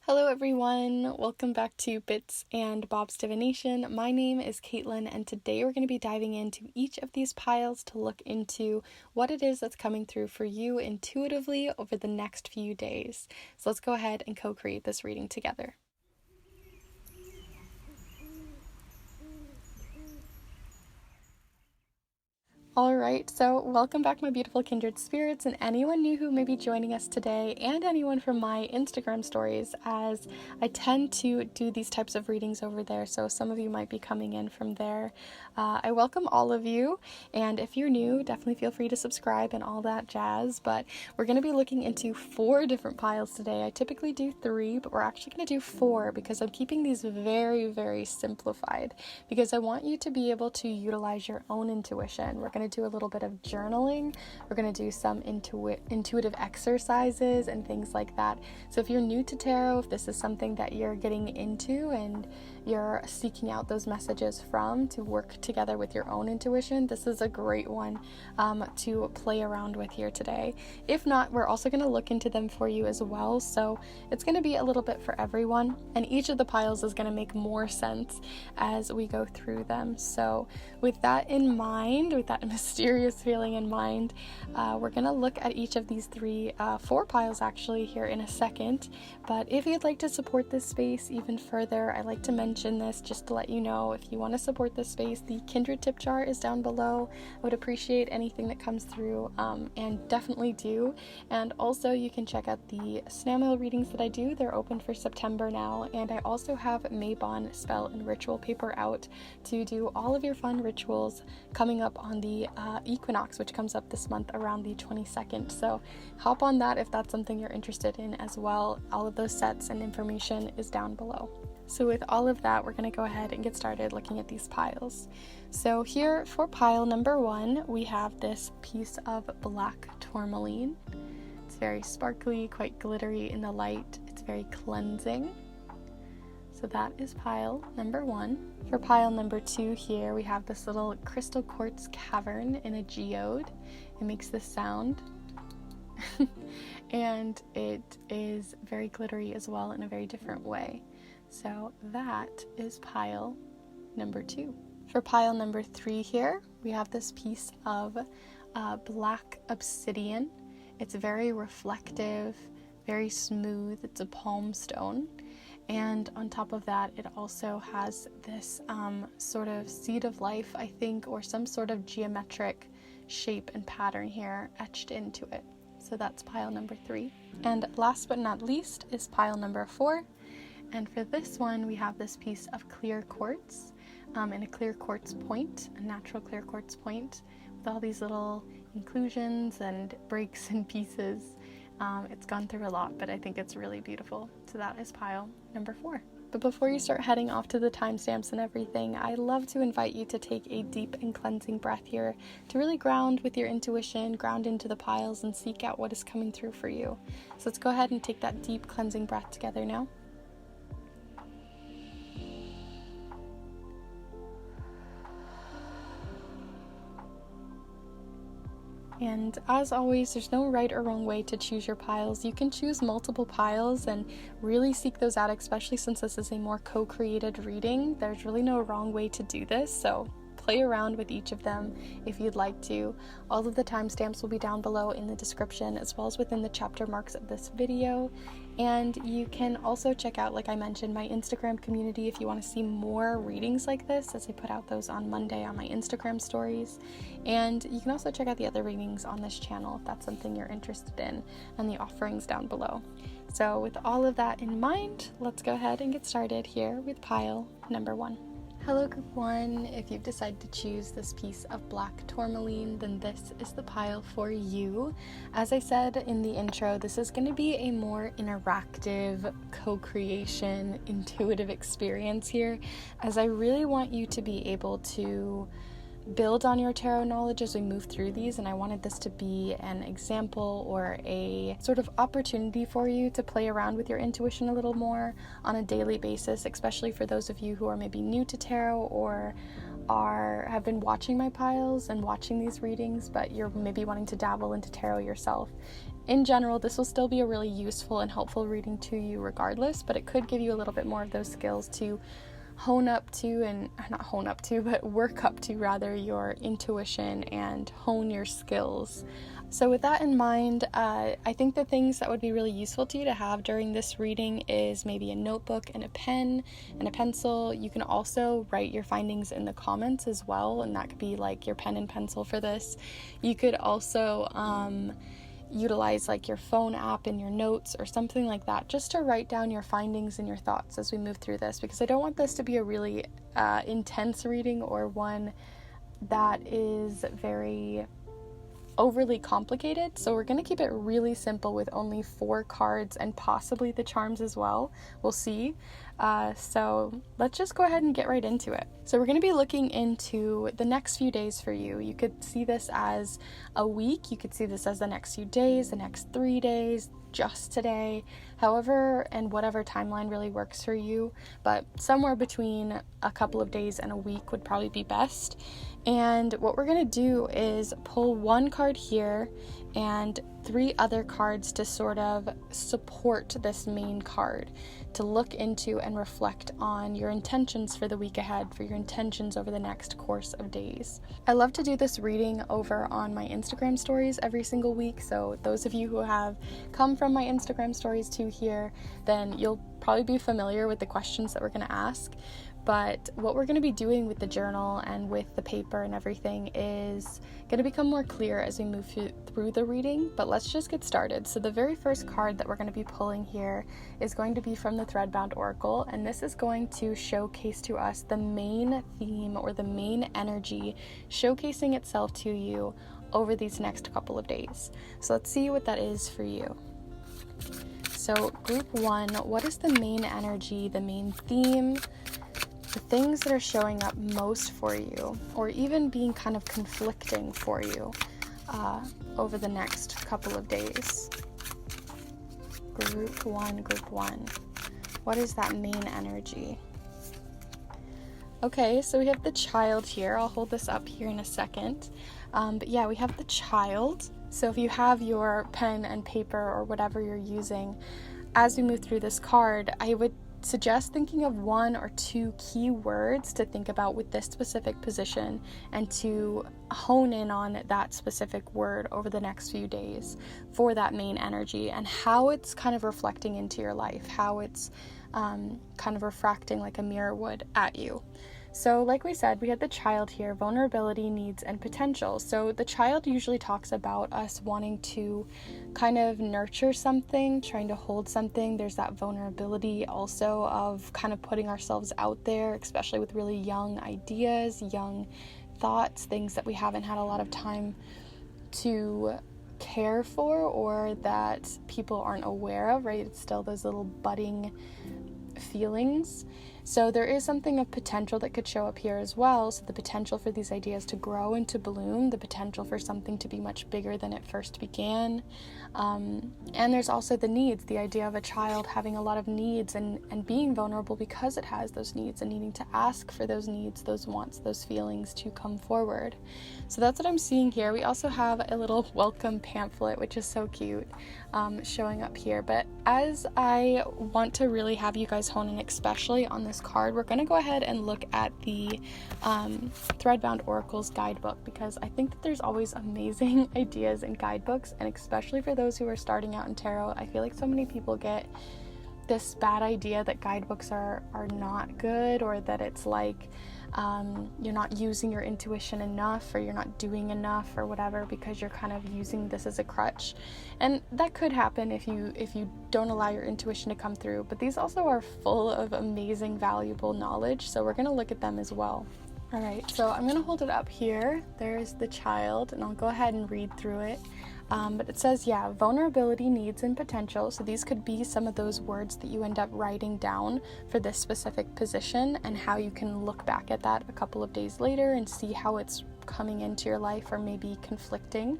Hello everyone, welcome back to Bits and Bob's Divination. My name is Caitlin and today we're going to be diving into each of these piles to look into what it is that's coming through for you intuitively over the next few days. So let's go ahead and co-create this reading together. Alright, so welcome back my beautiful kindred spirits and anyone new who may be joining us today and anyone from my Instagram stories, as I tend to do these types of readings over there, so some of you might be coming in from there. I welcome all of you, and if you're new, definitely feel free to subscribe and all that jazz, but we're going to be looking into 4 different piles today. I typically do 3, but we're actually going to do 4 because I'm keeping these very, very simplified because I want you to be able to utilize your own intuition. We're going to do a little bit of journaling. We're going to do some intuitive exercises and things like that. So if you're new to tarot, if this is something that you're getting into and you're seeking out those messages from to work together with your own intuition, this is a great one to play around with here today. If not, we're also going to look into them for you as well, so it's going to be a little bit for everyone, and each of the piles is going to make more sense as we go through them. So with that in mind, with that mysterious feeling in mind, we're going to look at each of these 4 piles actually here in a second. But if you'd like to support this space even further, I like to mention this just to let you know, if you want to support this space, the Kindred tip jar is down below. I would appreciate anything that comes through, and definitely do. And also you can check out the snail mail readings that I do. They're open for September now, and I also have Mabon spell and ritual paper out to do all of your fun rituals coming up on the equinox, which comes up this month around the 22nd. So hop on that if that's something you're interested in as well. All of those sets and information is down below. So with all of that, we're going to go ahead and get started looking at these piles. So here for pile number 1, we have this piece of black tourmaline. It's very sparkly, quite glittery in the light. It's very cleansing. So that is pile number 1. For pile number 2 here, we have this little crystal quartz cavern in a geode. It makes this sound. And it is very glittery as well in a very different way. So that is pile number 2. For pile number 3 here, we have this piece of black obsidian. It's very reflective, very smooth. It's a palm stone. And on top of that, it also has this sort of seed of life, I think, or some sort of geometric shape and pattern here etched into it. So that's pile number 3. And last but not least is pile number 4. And for this one, we have this piece of clear quartz and a clear quartz point, a natural clear quartz point with all these little inclusions and breaks and pieces. It's gone through a lot, but I think it's really beautiful. So that is pile number 4. But before you start heading off to the timestamps and everything, I love to invite you to take a deep and cleansing breath here to really ground with your intuition, ground into the piles, and seek out what is coming through for you. So let's go ahead and take that deep cleansing breath together now. And as always, there's no right or wrong way to choose your piles. You can choose multiple piles and really seek those out, especially since this is a more co-created reading. There's really no wrong way to do this, so play around with each of them if you'd like to. All of the timestamps will be down below in the description, as well as within the chapter marks of this video. And you can also check out, like I mentioned, my Instagram community if you want to see more readings like this, as I put out those on Monday on my Instagram stories. And you can also check out the other readings on this channel if that's something you're interested in, and the offerings down below. So with all of that in mind, let's go ahead and get started here with pile number 1. Hello group 1, if you've decided to choose this piece of black tourmaline, then this is the pile for you. As I said in the intro, this is going to be a more interactive, co-creation, intuitive experience here, as I really want you to be able to build on your tarot knowledge as we move through these, and I wanted this to be an example or a sort of opportunity for you to play around with your intuition a little more on a daily basis, especially for those of you who are maybe new to tarot or have been watching my piles and watching these readings, but you're maybe wanting to dabble into tarot yourself. in general, this will still be a really useful and helpful reading to you regardless, but it could give you a little bit more of those skills to work up to rather your intuition and hone your skills. So with that in mind, I think the things that would be really useful to you to have during this reading is maybe a notebook and a pen and a pencil. You can also write your findings in the comments as well, and that could be like your pen and pencil for this. You could also utilize like your phone app in your notes or something like that, just to write down your findings and your thoughts as we move through this, because I don't want this to be a really intense reading or one that is very overly complicated. So we're going to keep it really simple with only 4 cards and possibly the charms as well. We'll see. So let's just go ahead and get right into it. So we're going to be looking into the next few days for you. You could see this as a week. You could see this as the next few days, the next 3 days, just today, however and whatever timeline really works for you. But somewhere between a couple of days and a week would probably be best. And what we're going to do is pull 1 card here and 3 other cards to sort of support this main card, to look into and reflect on your intentions for the week ahead, for your intentions over the next course of days. I love to do this reading over on my Instagram stories every single week, so those of you who have come from my Instagram stories to here, then you'll probably be familiar with the questions that we're going to ask. But what we're going to be doing with the journal and with the paper and everything is going to become more clear as we move through the reading, but let's just get started. So the very first card that we're going to be pulling here is going to be from the Threadbound Oracle, and this is going to showcase to us the main theme or the main energy showcasing itself to you over these next couple of days. So let's see what that is for you. So group 1, what is the main energy, the main theme, the things that are showing up most for you, or even being kind of conflicting for you over the next couple of days? Group 1, what is that main energy? Okay, so we have the Child here. I'll hold this up here in a second. But yeah, we have the Child. So if you have your pen and paper or whatever you're using, as we move through this card, I would suggest thinking of 1 or 2 key words to think about with this specific position and to hone in on that specific word over the next few days for that main energy and how it's kind of reflecting into your life, how it's kind of refracting like a mirror would at you. So like we said, we had the Child here, vulnerability, needs, and potential. So the Child usually talks about us wanting to kind of nurture something, trying to hold something. There's that vulnerability also of kind of putting ourselves out there, especially with really young ideas, young thoughts, things that we haven't had a lot of time to care for or that people aren't aware of, right? It's still those little budding feelings. So there is something of potential that could show up here as well. So the potential for these ideas to grow and to bloom, the potential for something to be much bigger than it first began. And there's also the needs, the idea of a child having a lot of needs and being vulnerable because it has those needs and needing to ask for those needs, those wants, those feelings to come forward. So that's what I'm seeing here. We also have a little welcome pamphlet, which is so cute, showing up here. But as I want to really have you guys hone in, especially on this card, we're going to go ahead and look at the Threadbound Oracle's guidebook, because I think that there's always amazing ideas in guidebooks, and especially for those who are starting out in tarot, I feel like so many people get this bad idea that guidebooks are not good, or that it's like you're not using your intuition enough, or you're not doing enough or whatever, because you're kind of using this as a crutch. And that could happen if you don't allow your intuition to come through, but these also are full of amazing, valuable knowledge, so we're going to look at them as well. All right, so I'm going to hold it up here. There's the Child, and I'll go ahead and read through it. But it says, yeah, vulnerability, needs, and potential. So these could be some of those words that you end up writing down for this specific position, and how you can look back at that a couple of days later and see how it's coming into your life or maybe conflicting.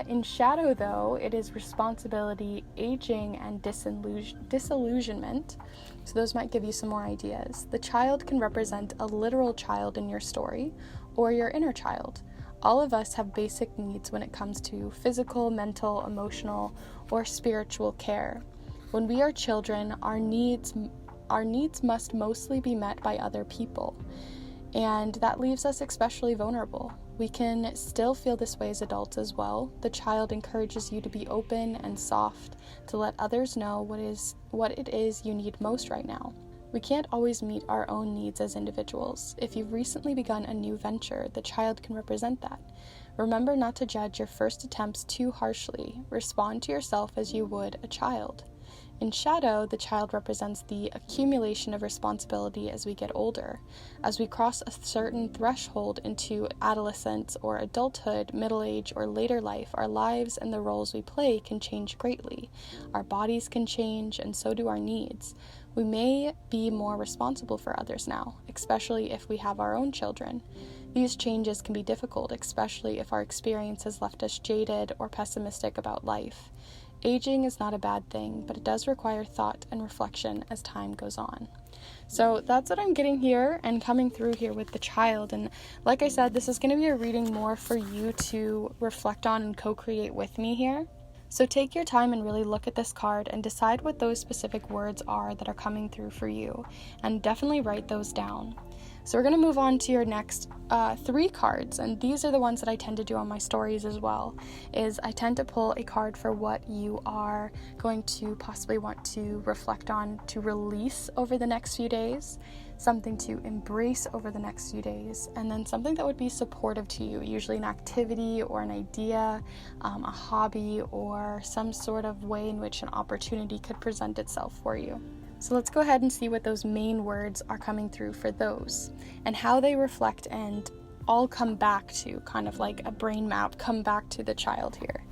In shadow, though, it is responsibility, aging, and disillusionment. So those might give you some more ideas. The Child can represent a literal child in your story or your inner child. All of us have basic needs when it comes to physical, mental, emotional, or spiritual care. When we are children, our needs must mostly be met by other people, and that leaves us especially vulnerable. We can still feel this way as adults as well. The child encourages you to be open and soft, to let others know what it is you need most right now. We can't always meet our own needs as individuals. If you've recently begun a new venture, the child can represent that. Remember not to judge your first attempts too harshly. Respond to yourself as you would a child. In shadow, the child represents the accumulation of responsibility as we get older. As we cross a certain threshold into adolescence or adulthood, middle age, or later life, our lives and the roles we play can change greatly. Our bodies can change, and so do our needs. We may be more responsible for others now, especially if we have our own children. These changes can be difficult, especially if our experience has left us jaded or pessimistic about life. Aging is not a bad thing, but it does require thought and reflection as time goes on. So that's what I'm getting here and coming through here with the child. And like I said, this is going to be a reading more for you to reflect on and co-create with me here. So take your time and really look at this card and decide what those specific words are that are coming through for you, and definitely write those down. So we're going to move on to your next 3 cards, and these are the ones that I tend to do on my stories as well, is I tend to pull a card for what you are going to possibly want to reflect on, to release over the next few days, something to embrace over the next few days, and then something that would be supportive to you, usually an activity or an idea, a hobby, or some sort of way in which an opportunity could present itself for you. So let's go ahead and see what those main words are coming through for those, and how they reflect and all come back to, kind of like a brain map, come back to the child here.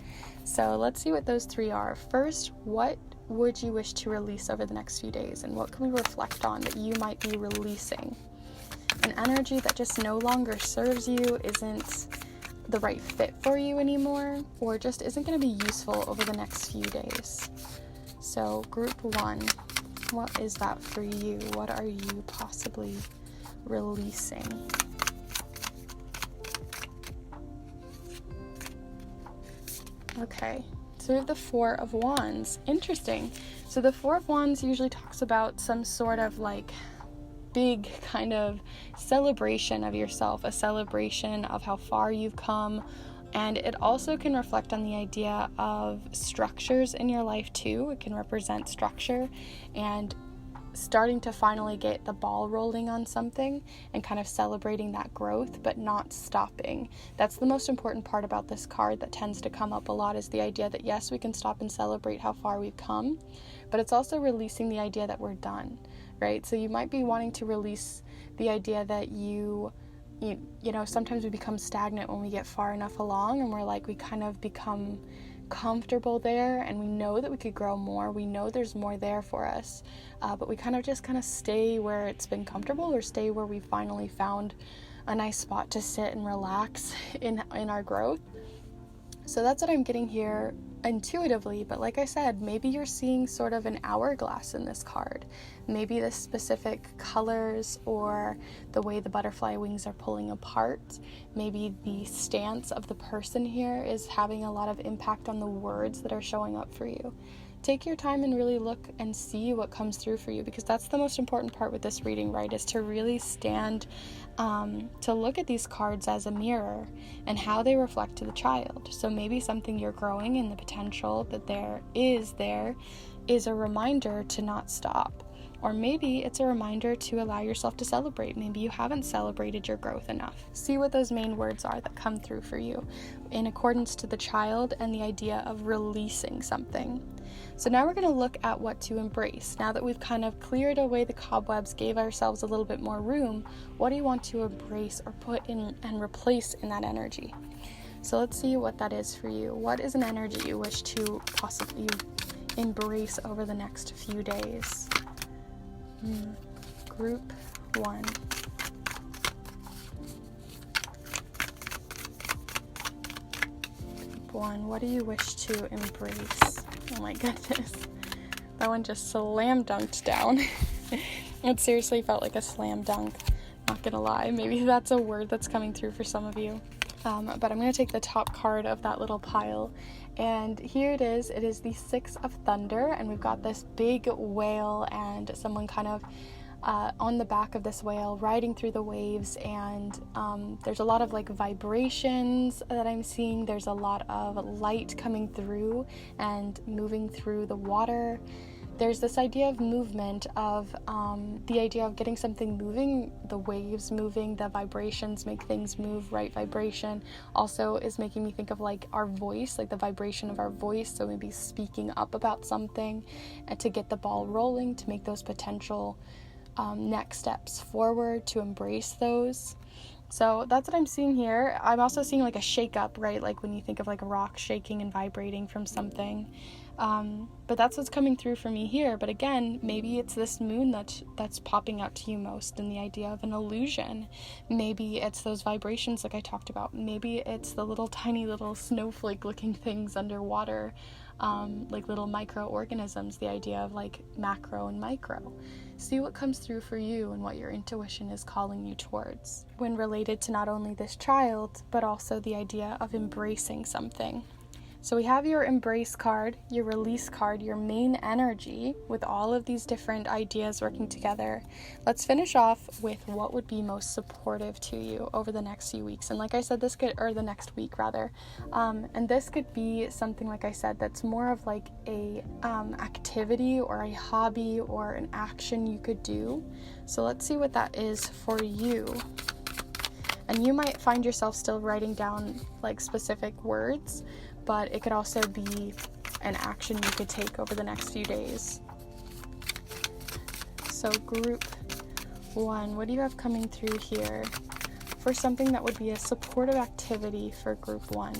So let's see what those 3 are. First, what would you wish to release over the next few days, and what can we reflect on that you might be releasing? An energy that just no longer serves you, isn't the right fit for you anymore, or just isn't going to be useful over the next few days. So group 1. What is that for you? What are you possibly releasing? Okay, so we have the 4 of Wands. Interesting. So the 4 of Wands usually talks about some sort of like big kind of celebration of yourself, a celebration of how far you've come. And it also can reflect on the idea of structures in your life too. It can represent structure and starting to finally get the ball rolling on something and kind of celebrating that growth, but not stopping. That's the most important part about this card that tends to come up a lot, is the idea that yes, we can stop and celebrate how far we've come, but it's also releasing the idea that we're done, right? So you might be wanting to release the idea that you know, sometimes we become stagnant when we get far enough along, and we're like, we kind of become comfortable there, and we know that we could grow more. We know there's more there for us, but we kind of stay where it's been comfortable, or stay where we finally found a nice spot to sit and relax in our growth. So that's what I'm getting here intuitively, but like I said, maybe you're seeing sort of an hourglass in this card. Maybe the specific colors or the way the butterfly wings are pulling apart. Maybe the stance of the person here is having a lot of impact on the words that are showing up for you. Take your time and really look and see what comes through for you, because that's the most important part with this reading, right? Is to really stand, to look at these cards as a mirror and how they reflect to the child. So maybe something you're growing in the potential that there is a reminder to not stop. Or maybe it's a reminder to allow yourself to celebrate. Maybe you haven't celebrated your growth enough. See what those main words are that come through for you in accordance to the child and the idea of releasing something. So now we're going to look at what to embrace. Now that we've kind of cleared away the cobwebs, gave ourselves a little bit more room, what do you want to embrace or put in and replace in that energy? So let's see what that is for you. What is an energy you wish to possibly embrace over the next few days? Group 1. Group 1, what do you wish to embrace? Oh my goodness. That one just slam dunked down. It seriously felt like a slam dunk. Not gonna lie. Maybe that's a word that's coming through for some of you. But I'm going to take the top card of that little pile, and here it is. It is the Six of Thunder, and we've got this big whale and someone kind of on the back of this whale riding through the waves, and there's a lot of like vibrations that I'm seeing. There's a lot of light coming through and moving through the water. There's this idea of movement, of the idea of getting something moving, the waves moving, the vibrations make things move. Right vibration also is making me think of like our voice, like the vibration of our voice, so maybe speaking up about something and to get the ball rolling, to make those potential next steps forward, to embrace those. So that's what I'm seeing here. I'm also seeing like a shake up, right? Like when you think of like a rock shaking and vibrating from something. But that's what's coming through for me here. But again, maybe it's this moon that's popping out to you most, and the idea of an illusion. Maybe it's those vibrations like I talked about. Maybe it's the tiny little snowflake looking things underwater, like little microorganisms, the idea of like macro and micro. See what comes through for you and what your intuition is calling you towards when related to not only this child, but also the idea of embracing something. So we have your embrace card, your release card, your main energy with all of these different ideas working together. Let's finish off with what would be most supportive to you over the next few weeks. And like I said, the next week rather. And this could be something, like I said, that's more of like a activity or a hobby or an action you could do. So let's see what that is for you. And you might find yourself still writing down like specific words, but it could also be an action you could take over the next few days. So group 1, what do you have coming through here for something that would be a supportive activity for group 1?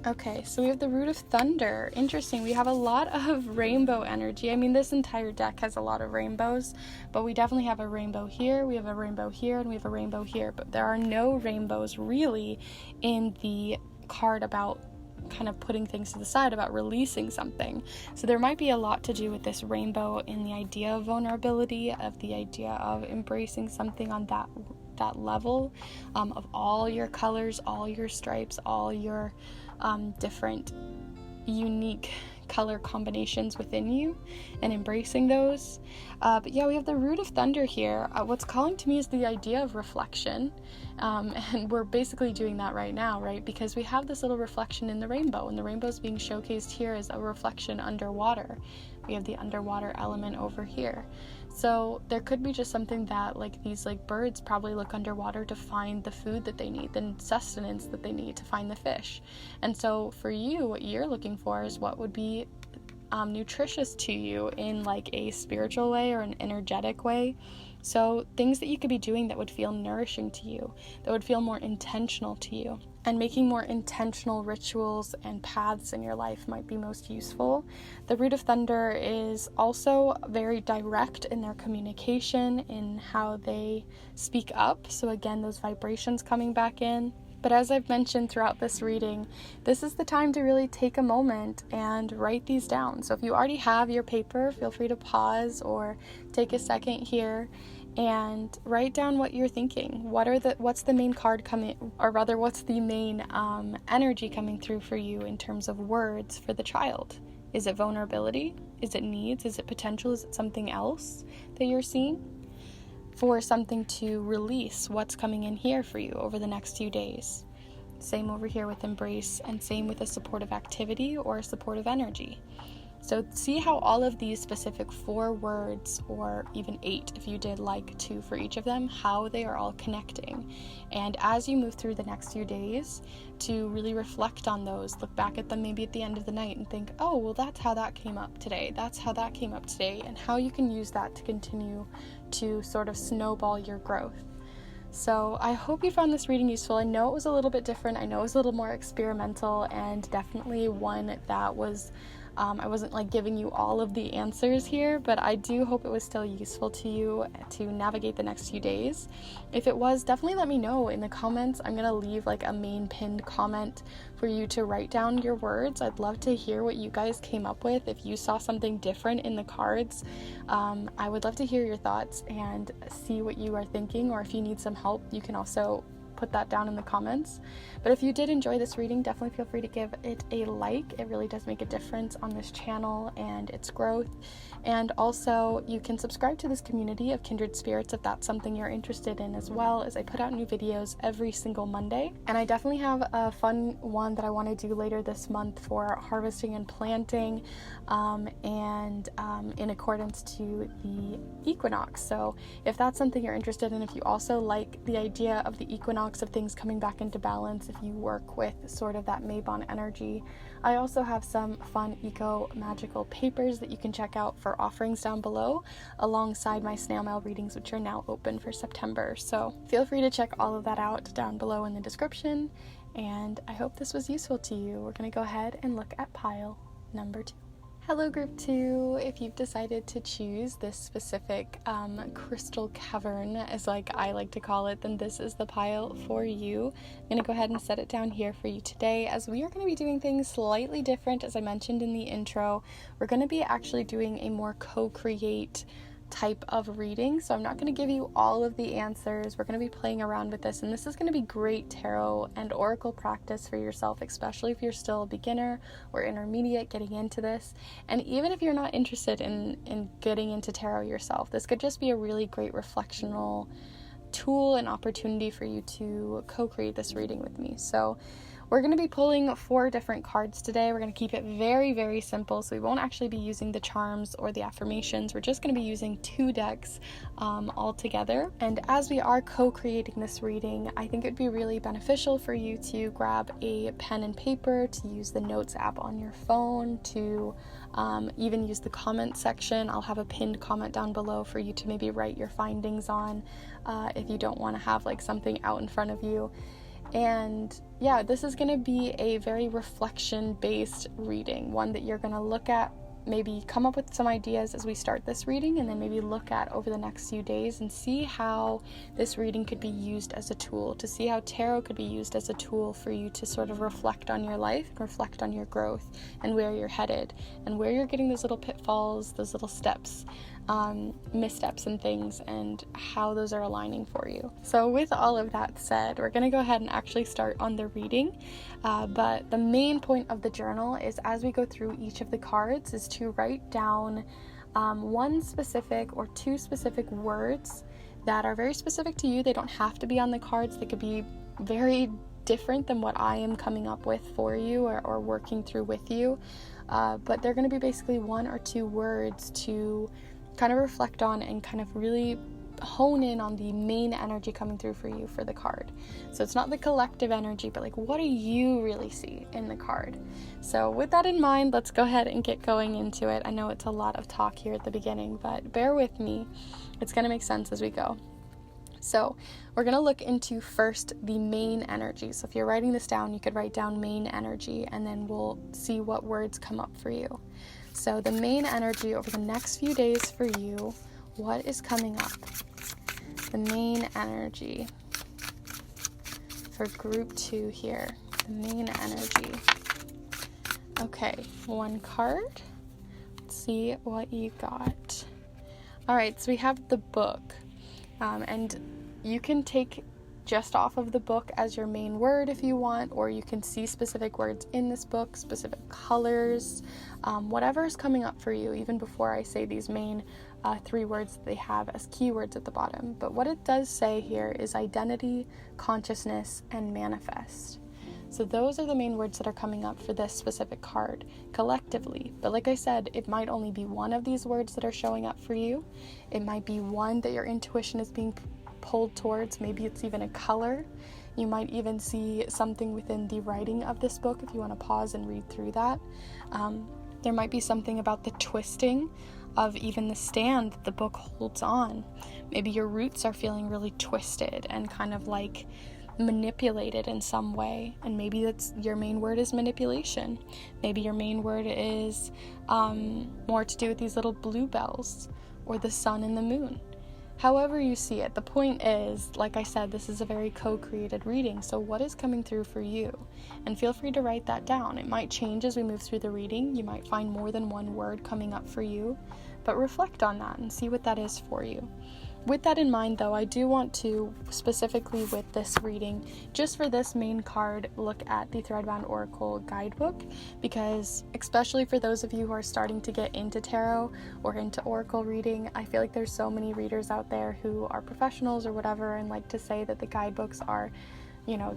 Okay, so we have the Root of Thunder. Interesting. We have a lot of rainbow energy. I mean, this entire deck has a lot of rainbows, but we definitely have a rainbow here, we have a rainbow here, and we have a rainbow here. But there are no rainbows really in the card about kind of putting things to the side, about releasing something. So there might be a lot to do with this rainbow in the idea of vulnerability, of the idea of embracing something on that level, of all your colors, all your stripes, all your different unique color combinations within you, and embracing those. But yeah, we have the Root of Thunder here. What's calling to me is the idea of reflection, and we're basically doing that right now, right? Because we have this little reflection in the rainbow, and the rainbow is being showcased here as a reflection underwater. We have the underwater element over here. So there could be just something that like these like birds probably look underwater to find the food that they need, the sustenance that they need to find the fish. And so for you, what you're looking for is what would be nutritious to you in like a spiritual way or an energetic way. So things that you could be doing that would feel nourishing to you, that would feel more intentional to you. And making more intentional rituals and paths in your life might be most useful. The Root of Thunder is also very direct in their communication, in how they speak up. So again, those vibrations coming back in. But as I've mentioned throughout this reading, this is the time to really take a moment and write these down. So if you already have your paper, feel free to pause or take a second here and write down what you're thinking. What's the main card coming, or rather what's the main energy coming through for you in terms of words for the child? Is it vulnerability? Is it needs? Is it potential? Is it something else that you're seeing? For something to release, what's coming in here for you over the next few days? Same over here with embrace, and same with a supportive activity or a supportive energy. So see how all of these specific 4 words, or even 8 if you did like 2 for each of them, how they are all connecting. And as you move through the next few days, to really reflect on those, look back at them maybe at the end of the night and think, oh, well, that's how that came up today. That's how that came up today, and how you can use that to continue to sort of snowball your growth. So I hope you found this reading useful. I know it was a little bit different. I know it was a little more experimental, and definitely one that was I wasn't like giving you all of the answers here, but I do hope it was still useful to you to navigate the next few days. If it was, definitely let me know in the comments. I'm gonna leave like a main pinned comment for you to write down your words. I'd love to hear what you guys came up with. If you saw something different in the cards, I would love to hear your thoughts and see what you are thinking, or if you need some help, you can also put that down in the comments. But if you did enjoy this reading, definitely feel free to give it a like. It really does make a difference on this channel and its growth. And also you can subscribe to this community of kindred spirits if that's something you're interested in as well, as I put out new videos every single Monday. And I definitely have a fun one that I want to do later this month for harvesting and planting, in accordance to the equinox. So if that's something you're interested in, if you also like the idea of the equinox, of things coming back into balance, if you work with sort of that Mabon energy, I also have some fun eco magical papers that you can check out for offerings down below, alongside my snail mail readings, which are now open for September. So feel free to check all of that out down below in the description, and I hope this was useful to you. We're going to go ahead and look at pile number 2. Hello group 2, if you've decided to choose this specific crystal cavern, as like I like to call it, then this is the pile for you. I'm going to go ahead and set it down here for you today, as we are going to be doing things slightly different. As I mentioned in the intro, we're going to be actually doing a more co-create type of reading, so I'm not going to give you all of the answers. We're going to be playing around with this, and this is going to be great tarot and oracle practice for yourself, especially if you're still a beginner or intermediate getting into this. And even if you're not interested in getting into tarot yourself, this could just be a really great reflectional tool and opportunity for you to co-create this reading with me. So we're going to be pulling 4 different cards today. We're going to keep it very, very simple, so we won't actually be using the charms or the affirmations. We're just going to be using 2 decks all together. And as we are co-creating this reading, I think it'd be really beneficial for you to grab a pen and paper, to use the notes app on your phone, to even use the comment section. I'll have a pinned comment down below for you to maybe write your findings on if you don't want to have like something out in front of you. And yeah, this is going to be a very reflection-based reading, one that you're going to look at, maybe come up with some ideas as we start this reading, and then maybe look at over the next few days and see how this reading could be used as a tool, to see how tarot could be used as a tool for you to sort of reflect on your life, reflect on your growth, and where you're headed, and where you're getting those little pitfalls, those little steps, missteps and things, and how those are aligning for you. So with all of that said, we're going to go ahead and actually start on the reading, but the main point of the journal is, as we go through each of the cards, is to write down 1 specific or 2 specific words that are very specific to you. They don't have to be on the cards. They could be very different than what I am coming up with for you, or working through with you, but they're going to be basically 1 or 2 words to kind of reflect on and kind of really hone in on the main energy coming through for you for the card. So it's not the collective energy, but like, what do you really see in the card? So with that in mind, let's go ahead and get going into it. I know it's a lot of talk here at the beginning, but bear with me. It's going to make sense as we go. So we're going to look into first the main energy. So if you're writing this down, you could write down main energy, and then we'll see what words come up for you. So the main energy over the next few days for you, what is coming up? The main energy for group 2 here. The main energy. Okay, 1 card. Let's see what you got. All right, so we have the book. And you can take just off of the book as your main word if you want, or you can see specific words in this book, specific colors, whatever is coming up for you, even before I say these main 3 words that they have as keywords at the bottom. But what it does say here is identity, consciousness, and manifest. So those are the main words that are coming up for this specific card collectively. But like I said, it might only be 1 of these words that are showing up for you. It might be 1 that your intuition is being pulled towards. Maybe it's even a color. You might even see something within the writing of this book if you want to pause and read through that. There might be something about the twisting of even the stand that the book holds on. Maybe your roots are feeling really twisted and kind of like manipulated in some way. And maybe that's your main word is manipulation. Maybe your main word is more to do with these little bluebells or the sun and the moon. However you see it, the point is, like I said, this is a very co-created reading, so what is coming through for you? And feel free to write that down. It might change as we move through the reading. You might find more than one word coming up for you, but reflect on that and see what that is for you. With that in mind, though, I do want to, specifically with this reading, just for this main card, look at the Threadbound Oracle Guidebook, because especially for those of you who are starting to get into tarot or into oracle reading, I feel like there's so many readers out there who are professionals or whatever and like to say that the guidebooks are,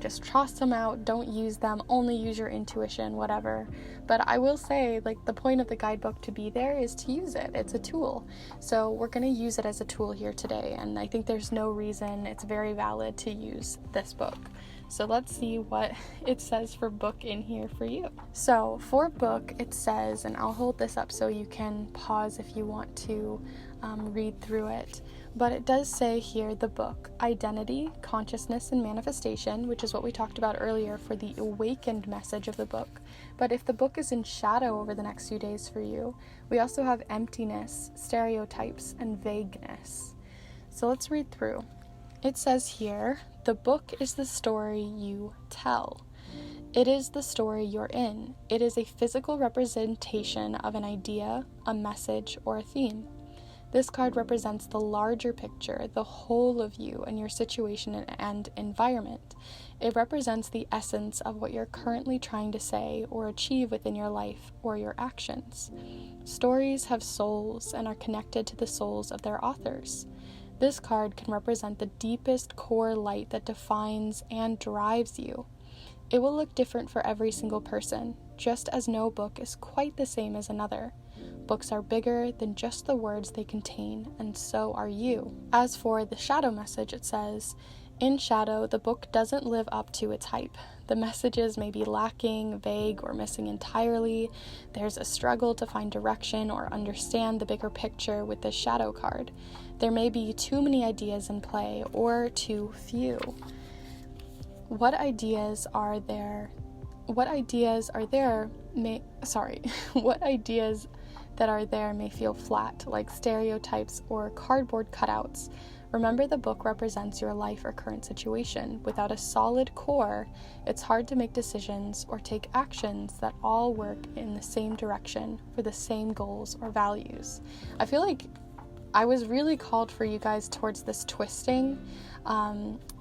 just trust them out, don't use them, only use your intuition, whatever. But I will say, the point of the guidebook to be there is to use it. It's a tool. So we're going to use it as a tool here today, and I think there's no reason, it's very valid to use this book. So let's see what it says for book in here for you. So for book, it says, and I'll hold this up so you can pause if you want to read through it. But it does say here, the book, Identity, Consciousness, and Manifestation, which is what we talked about earlier for the awakened message of the book. But if the book is in shadow over the next few days for you, we also have emptiness, stereotypes, and vagueness. So let's read through. It says here, the book is the story you tell. It is the story you're in. It is a physical representation of an idea, a message, or a theme. This card represents the larger picture, the whole of you and your situation and environment. It represents the essence of what you're currently trying to say or achieve within your life or your actions. Stories have souls and are connected to the souls of their authors. This card can represent the deepest core light that defines and drives you. It will look different for every single person, just as no book is quite the same as another. Books are bigger than just the words they contain, and so are you. As for the shadow message, it says, in shadow, the book doesn't live up to its hype. The messages may be lacking, vague, or missing entirely. There's a struggle to find direction or understand the bigger picture with this shadow card. There may be too many ideas in play, or too few. What ideas that are there may feel flat, like stereotypes or cardboard cutouts. Remember, the book represents your life or current situation. Without a solid core, it's hard to make decisions or take actions that all work in the same direction for the same goals or values. I feel like I was really called for you guys towards this twisting,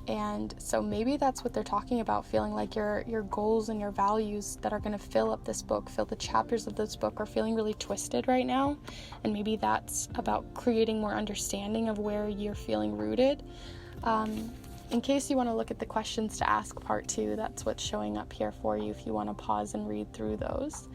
and so maybe that's what they're talking about, feeling like your goals and your values that are going to fill up this book, fill the chapters of this book, are feeling really twisted right now, and maybe that's about creating more understanding of where you're feeling rooted. In case you want to look at the questions to ask part 2, that's what's showing up here for you if you want to pause and read through those.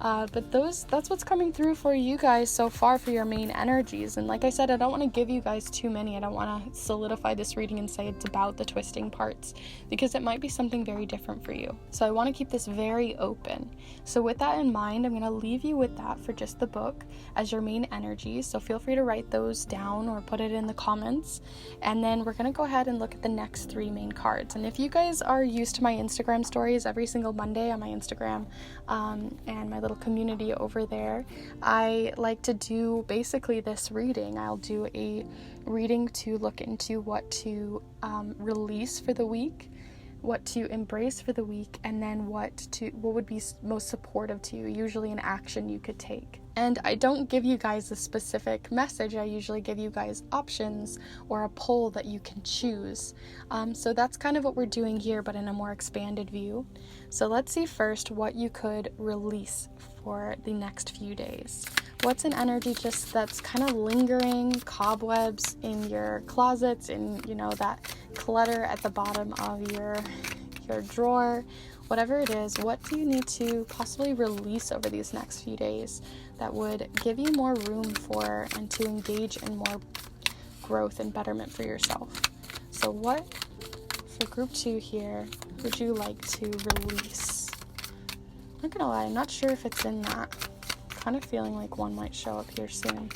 But that's what's coming through for you guys so far for your main energies. And like I said, I don't want to give you guys too many. I don't want to solidify this reading and say it's about the twisting parts, because it might be something very different for you. So I want to keep this very open. So with that in mind, I'm going to leave you with that for just the book as your main energies. So feel free to write those down or put it in the comments. And then we're going to go ahead and look at the next 3 main cards. And if you guys are used to my Instagram stories every single Monday on my Instagram, and my little community over there, I like to do basically this reading. I'll do a reading to look into what to release for the week, what to embrace for the week, and then what would be most supportive to you, usually an action you could take. And I don't give you guys a specific message. I usually give you guys options or a poll that you can choose. So that's kind of what we're doing here, but in a more expanded view. So let's see first what you could release for the next few days. What's an energy just that's kind of lingering, cobwebs in your closets, in, that clutter at the bottom of your drawer, whatever it is, what do you need to possibly release over these next few days that would give you more room for and to engage in more growth and betterment for yourself? So what, for group 2 here, would you like to release? I'm not gonna lie, I'm not sure if it's in that. Kind of feeling like one might show up here soon.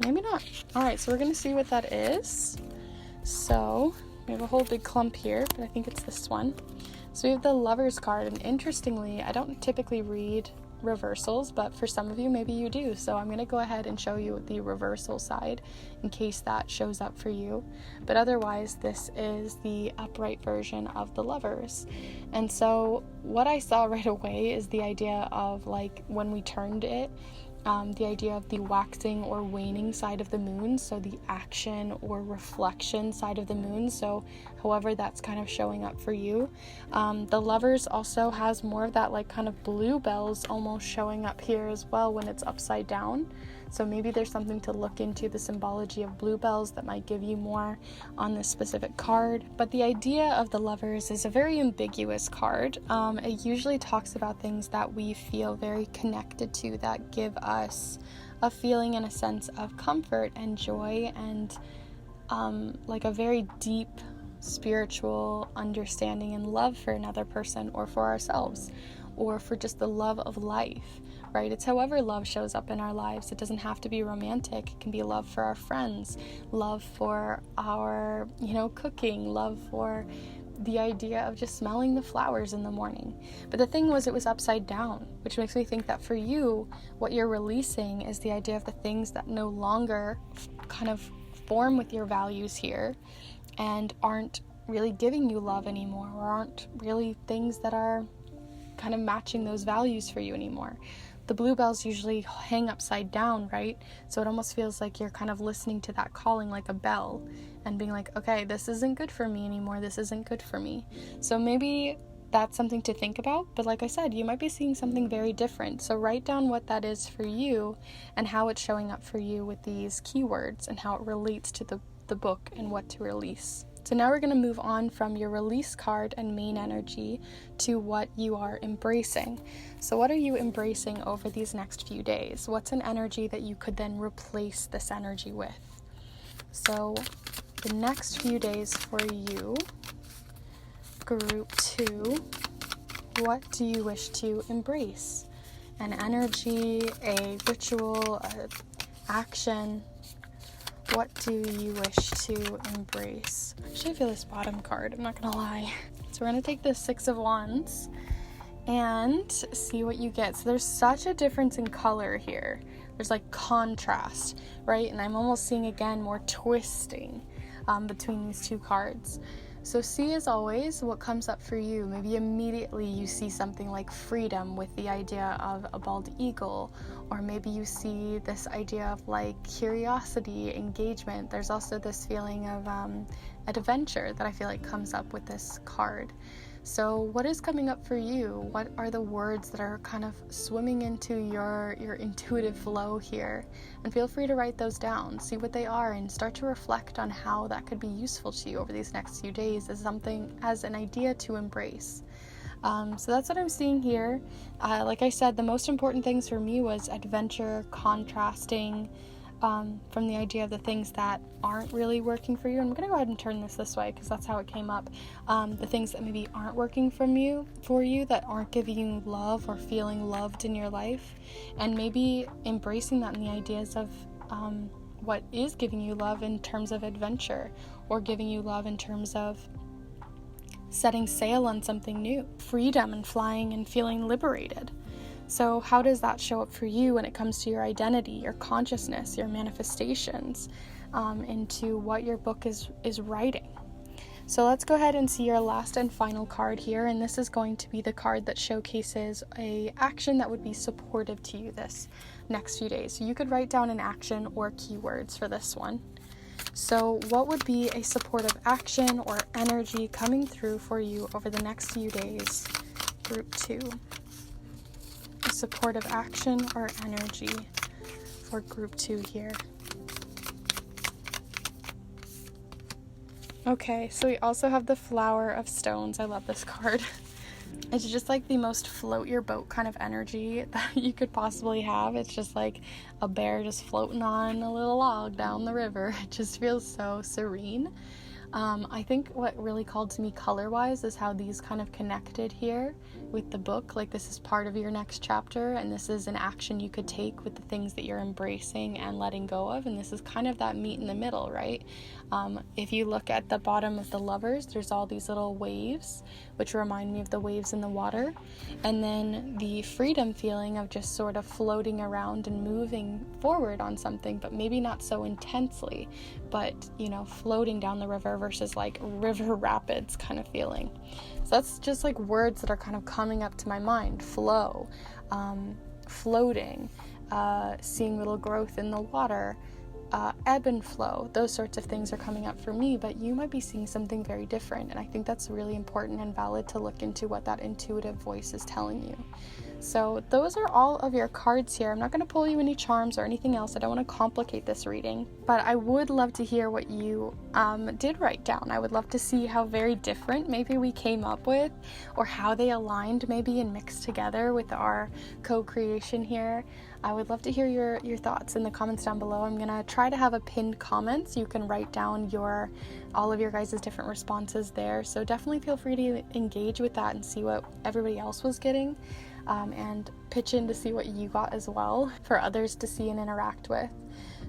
Maybe not. Alright, so we're gonna see what that is. So We have a whole big clump here, but I think it's this one. So we have the Lovers card, and interestingly, I don't typically read reversals, but for some of you, maybe you do. So I'm going to go ahead and show you the reversal side in case that shows up for you. But otherwise, this is the upright version of the Lovers. And so what I saw right away is the idea of, like, when we turned it, the idea of the waxing or waning side of the moon, so the action or reflection side of the moon, so however that's kind of showing up for you. The Lovers also has more of that, like, kind of bluebells almost showing up here as well when it's upside down. So maybe there's something to look into, the symbology of bluebells, that might give you more on this specific card. But the idea of the Lovers is a very ambiguous card. It usually talks about things that we feel very connected to, that give us a feeling and a sense of comfort and joy and like a very deep spiritual understanding and love for another person or for ourselves or for just the love of life. Right? It's however love shows up in our lives. It doesn't have to be romantic. It can be love for our friends, love for our, cooking, love for the idea of just smelling the flowers in the morning. But the thing was, it was upside down, which makes me think that for you, what you're releasing is the idea of the things that no longer kind of form with your values here and aren't really giving you love anymore, or aren't really things that are kind of matching those values for you anymore. The bluebells usually hang upside down, right? So it almost feels like you're kind of listening to that calling like a bell and being like, okay, this isn't good for me anymore. This isn't good for me. So maybe that's something to think about. But like I said, you might be seeing something very different. So write down what that is for you and how it's showing up for you with these keywords and how it relates to the book and what to release. So now we're going to move on from your release card and main energy to what you are embracing. So what are you embracing over these next few days? What's an energy that you could then replace this energy with? So the next few days for you, group 2, what do you wish to embrace? An energy, a ritual, an action? What do you wish to embrace? Actually, I feel this bottom card, I'm not gonna lie. So we're gonna take the 6 of Wands and see what you get. So there's such a difference in color here. There's like contrast, right? And I'm almost seeing again more twisting between these two cards. So see, as always, what comes up for you. Maybe immediately you see something like freedom with the idea of a bald eagle, or maybe you see this idea of like curiosity, engagement. There's also this feeling of adventure that I feel like comes up with this card. So what is coming up for you? What are the words that are kind of swimming into your intuitive flow here? And feel free to write those down, see what they are, and start to reflect on how that could be useful to you over these next few days as an idea to embrace. So that's what I'm seeing here. Like I said, the most important things for me was adventure, contrasting, from the idea of the things that aren't really working for you. And I'm going to go ahead and turn this way because that's how it came up. The things that maybe aren't working for you, that aren't giving you love or feeling loved in your life. And maybe embracing that in the ideas of what is giving you love in terms of adventure, or giving you love in terms of setting sail on something new, freedom and flying and feeling liberated. So how does that show up for you when it comes to your identity, your consciousness, your manifestations, into what your book is writing? So let's go ahead and see your last and final card here, and this is going to be the card that showcases a action that would be supportive to you this next few days. So you could write down an action or keywords for this one. So what would be a supportive action or energy coming through for you over the next few days, group 2? A supportive action or energy for group 2 here. Okay, so we also have the Flower of Stones. I love this card. It's just like the most float your boat kind of energy that you could possibly have. It's just like a bear just floating on a little log down the river. It just feels so serene. I think what really called to me color-wise is how these kind of connected here with the book. Like, this is part of your next chapter, and this is an action you could take with the things that you're embracing and letting go of, and this is kind of that meet in the middle, right? If you look at the bottom of the Lovers, there's all these little waves, which remind me of the waves in the water. And then the freedom feeling of just sort of floating around and moving forward on something, but maybe not so intensely, but, you know, floating down the river versus like river rapids kind of feeling. So that's just like words that are kind of coming up to my mind. Flow, floating, seeing little growth in the water, ebb and flow. Those sorts of things are coming up for me, but you might be seeing something very different, and I think that's really important and valid to look into what that intuitive voice is telling you. So those are all of your cards here. I'm not going to pull you any charms or anything else. I don't want to complicate this reading, but I would love to hear what you did write down. I would love to see how very different maybe we came up with, or how they aligned maybe and mixed together with our co-creation here. I would love to hear your thoughts in the comments down below. I'm going to try to have a pinned comment so you can write down all of your guys' different responses there. So definitely feel free to engage with that and see what everybody else was getting. And pitch in to see what you got as well for others to see and interact with.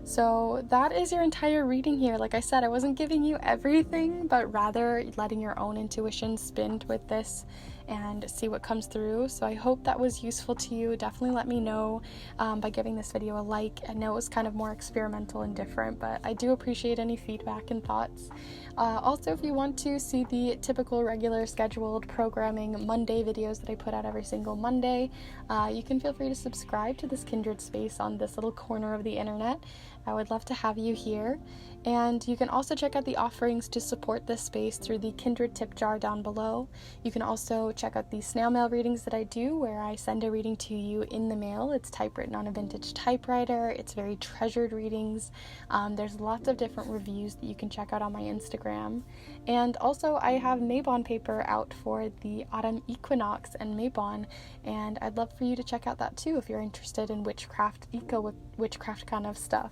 So that is your entire reading here. Like I said, I wasn't giving you everything, but rather letting your own intuition spin with this and see what comes through. So I hope that was useful to you. Definitely let me know by giving this video a like. I know it was kind of more experimental and different, but I do appreciate any feedback and thoughts. Also, if you want to see the typical regular scheduled programming Monday videos that I put out every single Monday, you can feel free to subscribe to this Kindred space on this little corner of the internet. I would love to have you here. And you can also check out the offerings to support this space through the Kindred tip jar down below. You can also check out the snail mail readings that I do, where I send a reading to you in the mail. It's typewritten on a vintage typewriter. It's very treasured readings. There's lots of different reviews that you can check out on my Instagram. And also I have Mabon paper out for the autumn equinox and Mabon, and I'd love for you to check out that too if you're interested in witchcraft, witchcraft kind of stuff.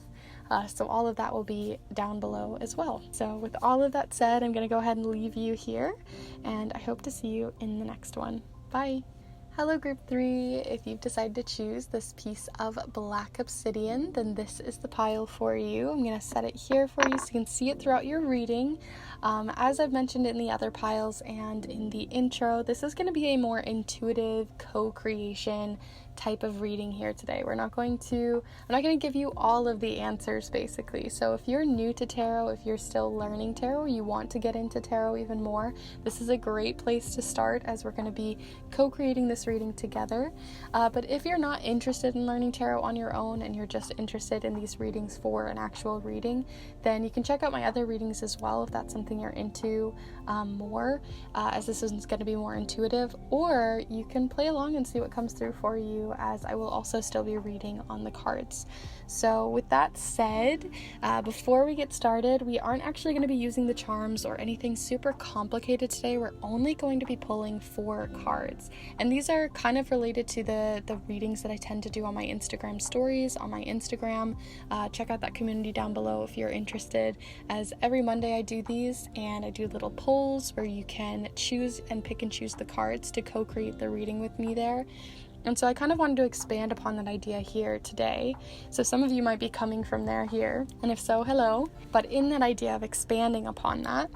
So all of that will be down below as well. So with all of that said, I'm going to go ahead and leave you here, and I hope to see you in the next one. Bye! Hello Group 3, if you've decided to choose this piece of black obsidian, then this is the pile for you. I'm going to set it here for you so you can see it throughout your reading. As I've mentioned in the other piles and in the intro, this is going to be a more intuitive co-creation type of reading here today. I'm not going to give you all of the answers basically. So if you're new to tarot, if you're still learning tarot, you want to get into tarot even more, this is a great place to start, as we're going to be co-creating this reading together. But if you're not interested in learning tarot on your own and you're just interested in these readings for an actual reading, then you can check out my other readings as well if that's something you're into more, as this is going to be more intuitive, or you can play along and see what comes through for you, as I will also still be reading on the cards. So with that said, before we get started, we aren't actually going to be using the charms or anything super complicated today. We're only going to be pulling 4 cards, and these are kind of related to the readings that I tend to do on my Instagram stories, on my Instagram. Check out that community down below if you're interested, as every Monday I do these, and I do little polls where you can choose and pick and choose the cards to co-create the reading with me there. And so I kind of wanted to expand upon that idea here today. So some of you might be coming from there here, and if so, hello. But in that idea of expanding upon that,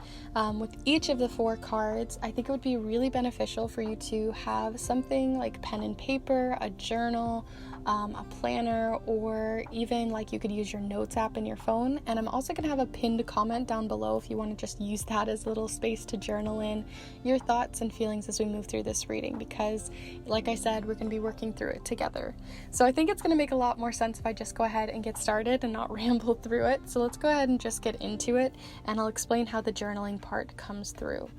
with each of the 4 cards, I think it would be really beneficial for you to have something like pen and paper, a journal, a planner, or even like you could use your notes app in your phone. And I'm also going to have a pinned comment down below if you want to just use that as a little space to journal in your thoughts and feelings as we move through this reading, because like I said, we're going to be working through it together. So I think it's going to make a lot more sense if I just go ahead and get started and not ramble through it. So let's go ahead and just get into it, and I'll explain how the journaling part comes through.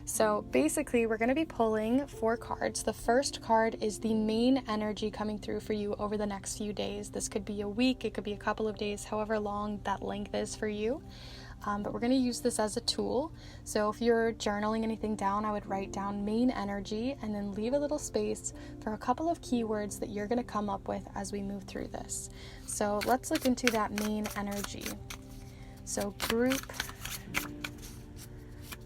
So basically, we're going to be pulling 4 cards. The first card is the main energy coming through for you over the next few days. This could be a week, it could be a couple of days, however long that length is for you. But we're going to use this as a tool. So if you're journaling anything down, I would write down main energy and then leave a little space for a couple of keywords that you're going to come up with as we move through this. So let's look into that main energy. So group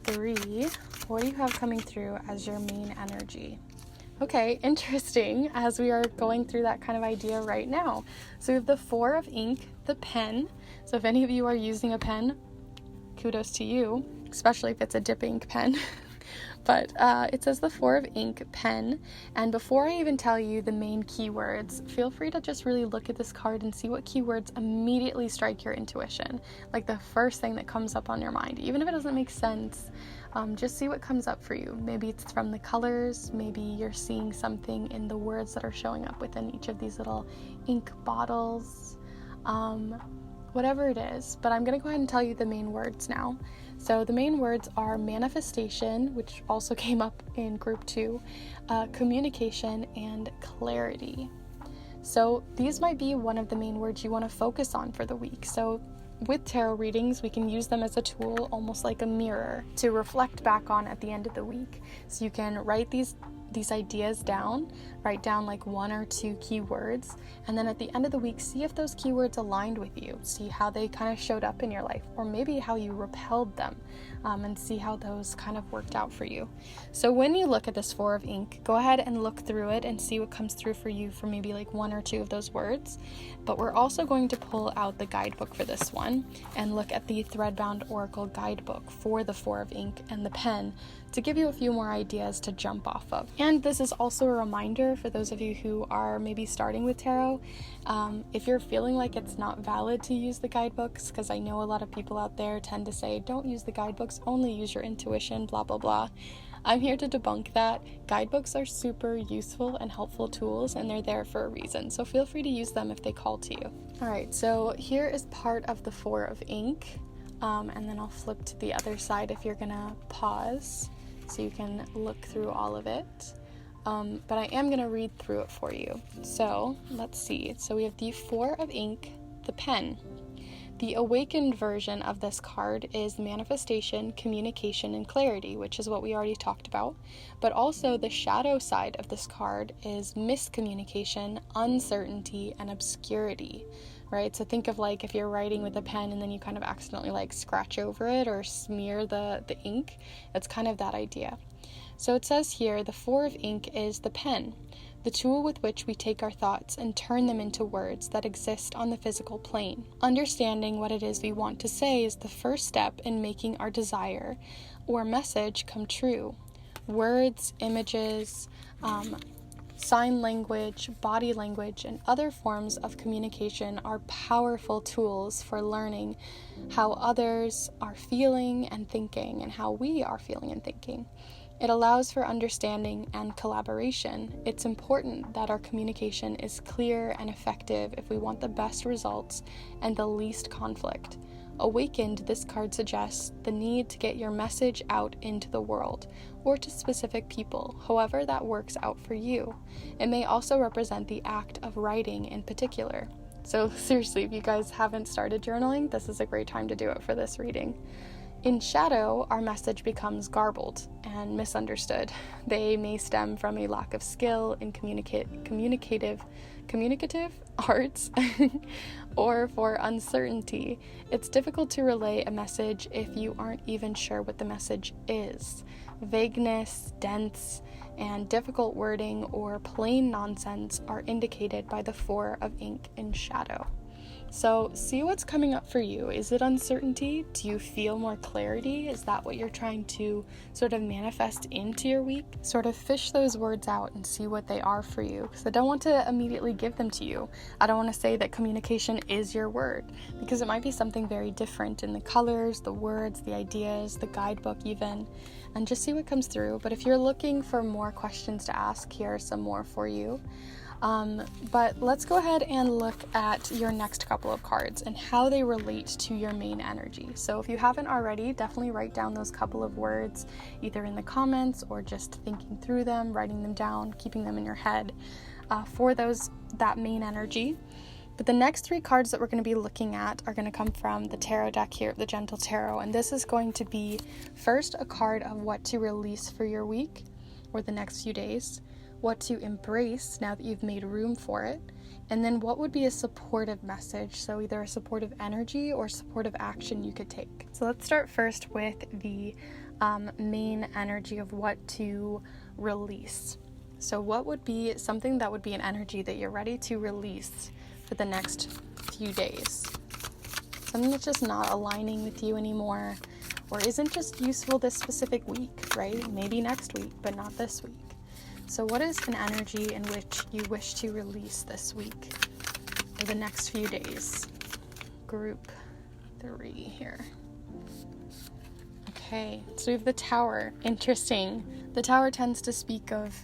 3, what do you have coming through as your main energy? Okay, interesting, as we are going through that kind of idea right now. So we have the 4 of ink, the pen. So if any of you are using a pen, kudos to you, especially if it's a dip ink pen. But it says the 4 of ink pen, and before I even tell you the main keywords, feel free to just really look at this card and see what keywords immediately strike your intuition, like the first thing that comes up on your mind. Even if it doesn't make sense, just see what comes up for you. Maybe it's from the colors, maybe you're seeing something in the words that are showing up within each of these little ink bottles, whatever it is. But I'm going to go ahead and tell you the main words now. So the main words are manifestation, which also came up in group 2, communication, and clarity. So these might be one of the main words you want to focus on for the week. So with tarot readings, we can use them as a tool, almost like a mirror, to reflect back on at the end of the week. So you can write these ideas down, write down like 1 or 2 keywords, and then at the end of the week, see if those keywords aligned with you, see how they kind of showed up in your life, or maybe how you repelled them, and see how those kind of worked out for you. So when you look at this 4 of ink, go ahead and look through it and see what comes through for you for maybe like 1 or 2 of those words. But we're also going to pull out the guidebook for this one and look at the Threadbound Oracle guidebook for the 4 of ink and the pen to give you a few more ideas to jump off of. And this is also a reminder for those of you who are maybe starting with tarot, if you're feeling like it's not valid to use the guidebooks, because I know a lot of people out there tend to say, don't use the guidebooks, only use your intuition, blah, blah, blah. I'm here to debunk that. Guidebooks are super useful and helpful tools, and they're there for a reason, so feel free to use them if they call to you. Alright, so here is part of the 4 of ink, and then I'll flip to the other side if you're gonna pause, so you can look through all of it. But I am going to read through it for you. So let's see. So we have the 4 of ink, the pen. The awakened version of this card is manifestation, communication, and clarity, which is what we already talked about. But also the shadow side of this card is miscommunication, uncertainty, and obscurity. Right? So think of like if you're writing with a pen and then you kind of accidentally like scratch over it or smear the ink. It's kind of that idea. So it says here, the 4 of ink is the pen, the tool with which we take our thoughts and turn them into words that exist on the physical plane. Understanding what it is we want to say is the first step in making our desire or message come true. Words, images, sign language, body language, and other forms of communication are powerful tools for learning how others are feeling and thinking and how we are feeling and thinking. It allows for understanding and collaboration. It's important that our communication is clear and effective if we want the best results and the least conflict. Awakened, this card suggests the need to get your message out into the world, or to specific people, however that works out for you. It may also represent the act of writing in particular. So seriously, if you guys haven't started journaling, this is a great time to do it for this reading. In shadow, our message becomes garbled and misunderstood. They may stem from a lack of skill in communicative arts or for uncertainty. It's difficult to relay a message if you aren't even sure what the message is. Vagueness, dense, and difficult wording or plain nonsense are indicated by the 4 of ink in shadow. So see what's coming up for you. Is it uncertainty? Do you feel more clarity? Is that what you're trying to sort of manifest into your week? Sort of fish those words out and see what they are for you, because I don't want to immediately give them to you. I don't want to say that communication is your word, because it might be something very different in the colors, the words, the ideas, the guidebook even, and just see what comes through. But if you're looking for more questions to ask, here are some more for you. But let's go ahead and look at your next couple of cards and how they relate to your main energy. So if you haven't already, definitely write down those couple of words, either in the comments or just thinking through them, writing them down, keeping them in your head for that main energy. But the next 3 cards that we're going to be looking at are going to come from the tarot deck here, the Gentle Tarot. And this is going to be first a card of what to release for your week or the next few days, what to embrace now that you've made room for it, and then what would be a supportive message, so either a supportive energy or supportive action you could take. So let's start first with the main energy of what to release. So what would be something that would be an energy that you're ready to release for the next few days? Something that's just not aligning with you anymore, or isn't just useful this specific week, right? Maybe next week, but not this week. So what is an energy in which you wish to release this week or the next few days? Group 3 here. Okay, so we have the Tower. Interesting. The Tower tends to speak of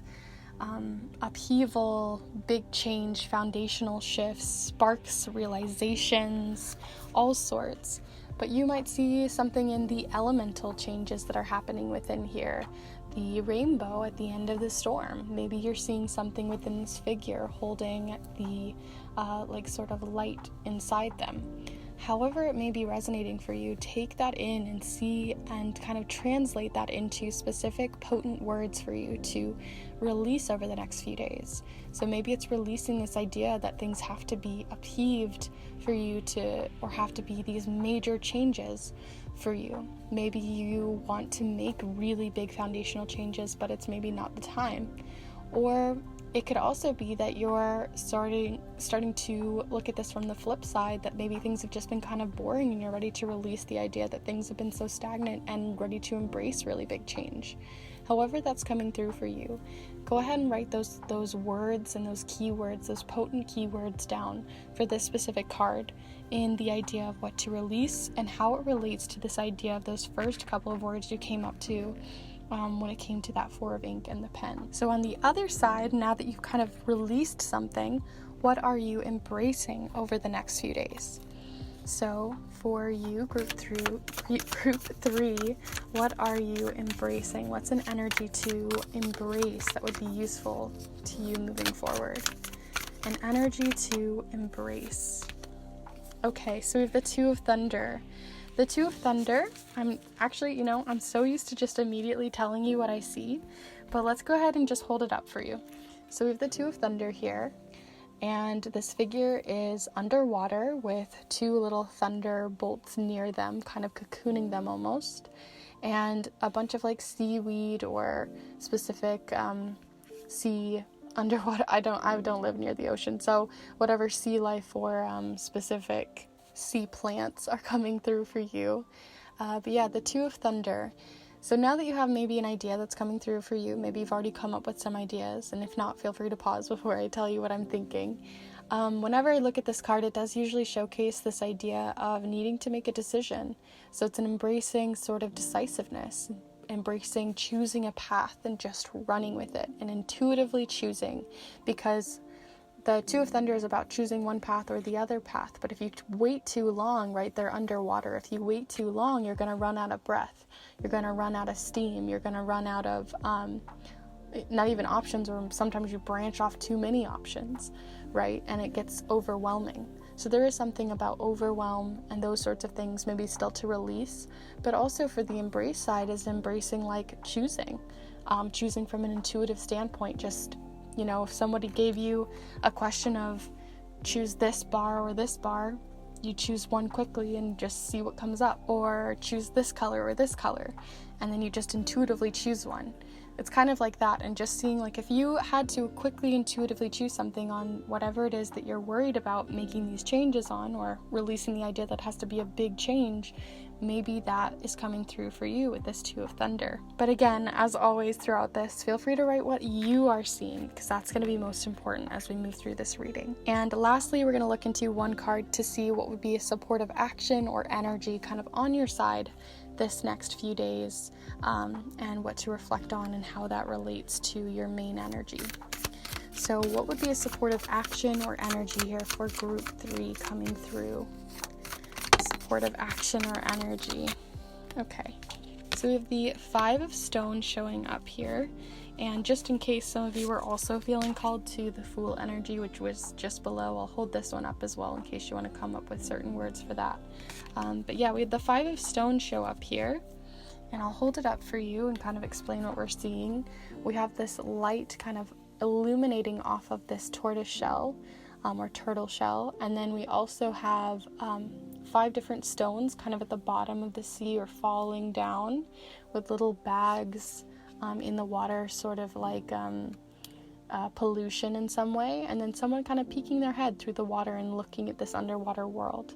upheaval, big change, foundational shifts, sparks, realizations, all sorts. But you might see something in the elemental changes that are happening within here. The rainbow at the end of the storm. Maybe you're seeing something within this figure holding the sort of light inside them. However it may be resonating for you, take that in and see and kind of translate that into specific potent words for you to release over the next few days. So maybe it's releasing this idea that things have to be upheaved for you to, or have to be these major changes for you. Maybe you want to make really big foundational changes, but it's maybe not the time. Or it could also be that you're starting to look at this from the flip side, that maybe things have just been kind of boring and you're ready to release the idea that things have been so stagnant and ready to embrace really big change. However that's coming through for you, go ahead and write those words and those keywords, those potent keywords down for this specific card in the idea of what to release and how it relates to this idea of those first couple of words you came up to when it came to that 4 of ink and the pen. So on the other side, now that you've kind of released something, what are you embracing over the next few days? So for you, group 3, what are you embracing? What's an energy to embrace that would be useful to you moving forward? An energy to embrace. Okay, so we have the 2 of Thunder. The 2 of Thunder, I'm so used to just immediately telling you what I see, but let's go ahead and just hold it up for you. So we have the 2 of Thunder here, and this figure is underwater with 2 little thunder bolts near them, kind of cocooning them almost, and a bunch of like seaweed or specific sea underwater. I don't live near the ocean, so whatever sea life or specific sea plants are coming through for you. But yeah, the 2 of Thunder. So now that you have maybe an idea that's coming through for you, maybe you've already come up with some ideas, and if not, feel free to pause before I tell you what I'm thinking. Whenever I look at this card, it does usually showcase this idea of needing to make a decision. So it's an embracing sort of decisiveness, embracing choosing a path and just running with it and intuitively choosing, because the 2 of Thunder is about choosing one path or the other path. But if you wait too long, right, they're underwater. If you wait too long, you're going to run out of breath. You're going to run out of steam. You're going to run out of not even options, or sometimes you branch off too many options, right? And it gets overwhelming. So there is something about overwhelm and those sorts of things maybe still to release. But also for the embrace side is embracing like choosing from an intuitive standpoint. Just, if somebody gave you a question of choose this bar or this bar, you choose one quickly and just see what comes up, or choose this color or this color, and then you just intuitively choose one. It's kind of like that, and just seeing like if you had to quickly intuitively choose something on whatever it is that you're worried about making these changes on, or releasing the idea that has to be a big change, maybe that is coming through for you with this 2 of Thunder. But again, as always throughout this, feel free to write what you are seeing, because that's going to be most important as we move through this reading. And lastly, we're going to look into one card to see what would be a supportive action or energy kind of on your side this next few days, and what to reflect on and how that relates to your main energy. So what would be a supportive action or energy here for group 3 coming through? Supportive action or energy. Okay, so we have the 5 of Stones showing up here, and just in case some of you are also feeling called to the Fool energy, which was just below, I'll hold this one up as well in case you want to come up with certain words for that. But yeah, we had the 5 of Stones show up here, and I'll hold it up for you and kind of explain what we're seeing. We have this light kind of illuminating off of this tortoise shell, or turtle shell, and then we also have 5 different stones kind of at the bottom of the sea or falling down with little bags in the water, sort of like pollution in some way, and then someone kind of peeking their head through the water and looking at this underwater world.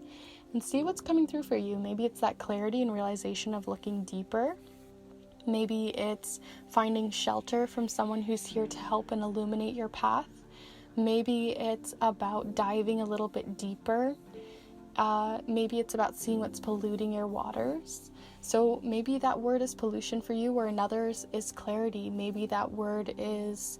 and see what's coming through for you. Maybe it's that clarity and realization of looking deeper. Maybe it's finding shelter from someone who's here to help and illuminate your path. Maybe it's about diving a little bit deeper. Maybe it's about seeing what's polluting your waters. So maybe that word is pollution for you, where another's is clarity. Maybe that word is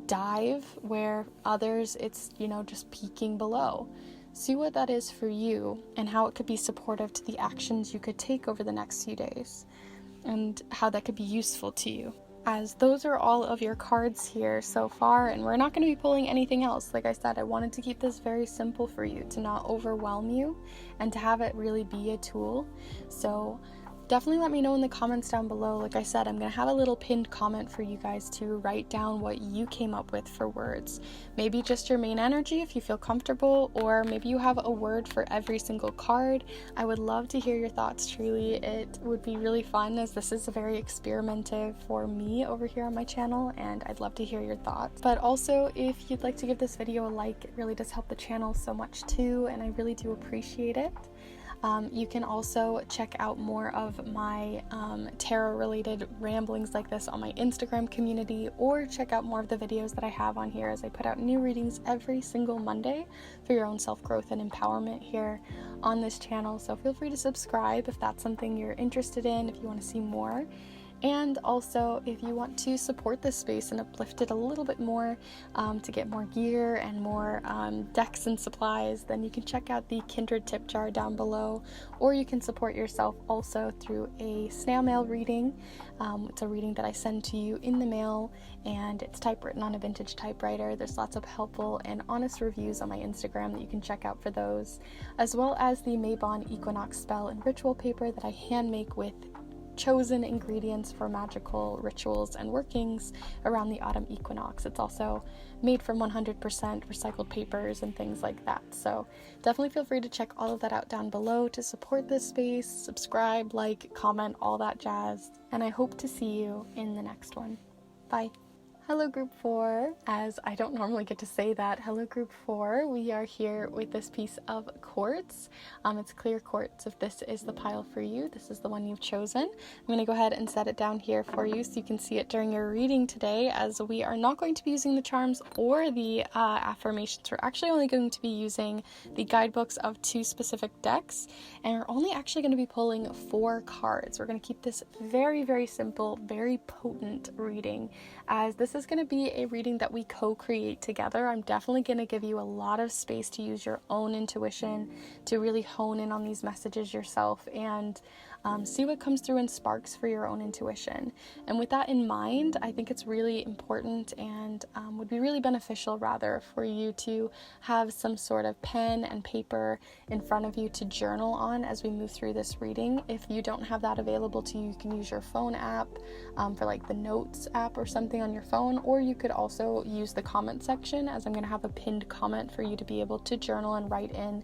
dive, where others it's, just peeking below. See what that is for you and how it could be supportive to the actions you could take over the next few days, and how that could be useful to you. As those are all of your cards here so far, and we're not going to be pulling anything else. Like I said, I wanted to keep this very simple for you, to not overwhelm you and to have it really be a tool. So definitely let me know in the comments down below. Like I said, I'm going to have a little pinned comment for you guys to write down what you came up with for words. Maybe just your main energy if you feel comfortable, or maybe you have a word for every single card. I would love to hear your thoughts, truly. It would be really fun, as this is very experimentative for me over here on my channel, and I'd love to hear your thoughts. But also, if you'd like to give this video a like, it really does help the channel so much too, and I really do appreciate it. You can also check out more of my tarot-related ramblings like this on my Instagram community, or check out more of the videos that I have on here, as I put out new readings every single Monday for your own self-growth and empowerment here on this channel. So feel free to subscribe if that's something you're interested in, if you want to see more. And also, if you want to support this space and uplift it a little bit more, to get more gear and more decks and supplies, then you can check out the Kindred tip jar down below, or you can support yourself also through a snail mail reading. It's a reading that I send to you in the mail, and it's typewritten on a vintage typewriter. There's lots of helpful and honest reviews on my Instagram that you can check out for those, as well as the Mabon Equinox spell and ritual paper that I hand make with chosen ingredients for magical rituals and workings around the autumn equinox. It's also made from 100% recycled papers and things like that. So definitely feel free to check all of that out down below to support this space. Subscribe, like, comment, all that jazz. And I hope to see you in the next one. Bye. Hello group 4, as I don't normally get to say that. Hello group 4, we are here with this piece of quartz. It's clear quartz. If this is the pile for you, this is the one you've chosen. I'm going to go ahead and set it down here for you so you can see it during your reading today, as we are not going to be using the charms or the affirmations. We're actually only going to be using the guidebooks of 2 specific decks, and we're only actually going to be pulling 4 cards. We're going to keep this very, very simple, very potent reading, as this is going to be a reading that we co-create together. I'm definitely going to give you a lot of space to use your own intuition, to really hone in on these messages yourself, and see what comes through and sparks for your own intuition. And with that in mind, I think it's really important and would be really beneficial, rather, for you to have some sort of pen and paper in front of you to journal on as we move through this reading. If you don't have that available to you, you can use your phone app for like the notes app or something on your phone, or you could also use the comment section, as I'm going to have a pinned comment for you to be able to journal and write in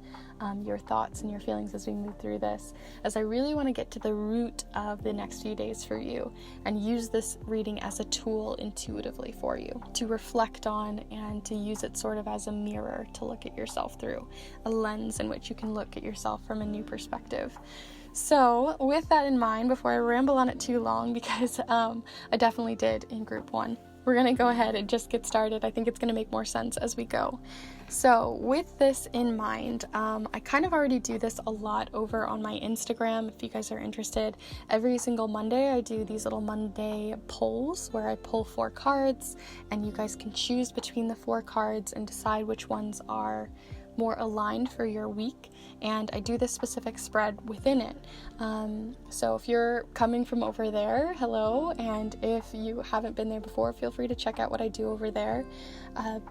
your thoughts and your feelings as we move through this, as I really want to get to the root of the next few days for you and use this reading as a tool intuitively for you to reflect on, and to use it sort of as a mirror to look at yourself through, a lens in which you can look at yourself from a new perspective. So with that in mind, before I ramble on it too long, because I definitely did in group 1, we're going to go ahead and just get started. I think it's going to make more sense as we go. So with this in mind, I kind of already do this a lot over on my Instagram. If you guys are interested, every single Monday I do these little Monday polls where I pull 4 cards, and you guys can choose between the 4 cards and decide which ones are more aligned for your week, and I do this specific spread within it. So if you're coming from over there, hello, and if you haven't been there before, feel free to check out what I do over there.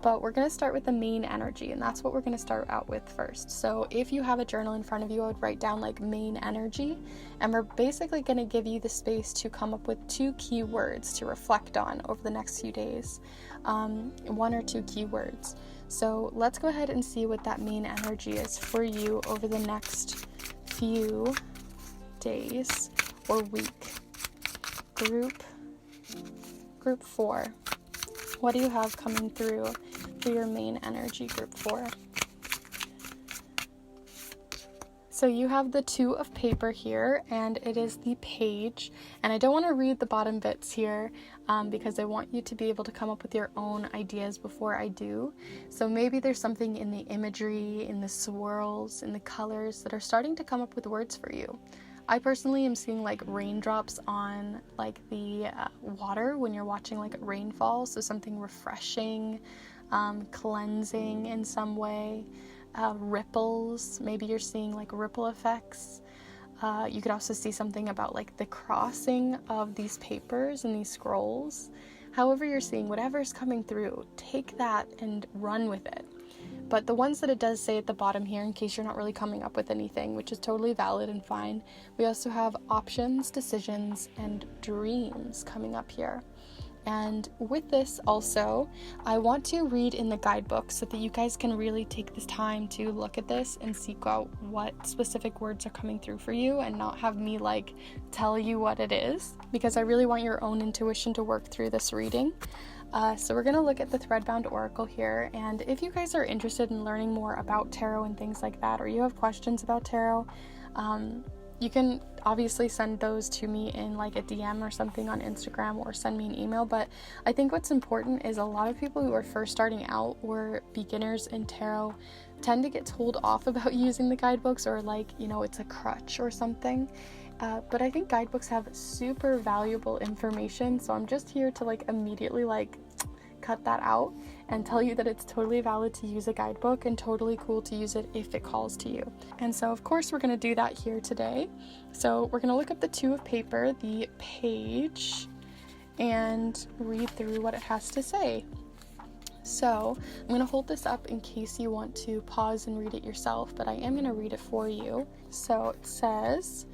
But we're going to start with the main energy, and that's what we're going to start out with first. So if you have a journal in front of you, I would write down like main energy, and we're basically going to give you the space to come up with 2 key words to reflect on over the next few days, 1 or 2 key words. So let's go ahead and see what that main energy is for you over the next few days or week. Group 4. What do you have coming through for your main energy, group 4? So you have the Two of Paper here, and it is the page. And I don't want to read the bottom bits here because I want you to be able to come up with your own ideas before I do. So maybe there's something in the imagery, in the swirls, in the colors that are starting to come up with words for you. I personally am seeing like raindrops on like the water when you're watching like rainfall, so something refreshing, cleansing in some way. Ripples, maybe you're seeing like ripple effects. You could also see something about like the crossing of these papers and these scrolls. However you're seeing, whatever's coming through, take that and run with it. But the ones that it does say at the bottom here, in case you're not really coming up with anything, which is totally valid and fine, we also have options, decisions, and dreams coming up here. And with this also, I want to read in the guidebook so that you guys can really take this time to look at this and seek out what specific words are coming through for you and not have me like tell you what it is, because I really want your own intuition to work through this reading. So we're going to look at the Threadbound Oracle here, and if you guys are interested in learning more about tarot and things like that, or you have questions about tarot, you can obviously send those to me in like a DM or something on Instagram, or send me an email. But I think what's important is a lot of people who are first starting out or beginners in tarot tend to get told off about using the guidebooks, or like, you know, it's a crutch or something. But I think guidebooks have super valuable information, so I'm just here to like immediately like cut that out and tell you that it's totally valid to use a guidebook and totally cool to use it if it calls to you. And so of course we're going to do that here today. So we're going to look up the Two of Paper, the page, and read through what it has to say. So I'm going to hold this up in case you want to pause and read it yourself, but I am going to read it for you. So it says,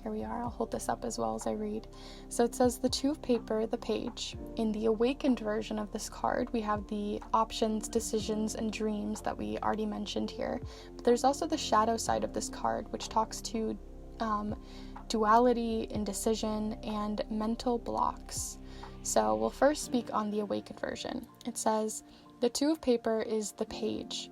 here we are, I'll hold this up as well as I read. So it says the Two of Paper, the page. In the awakened version of this card, we have the options, decisions, and dreams that we already mentioned here. But there's also the shadow side of this card, which talks to duality, indecision, and mental blocks. So we'll first speak on the awakened version. It says, the Two of Paper is the page.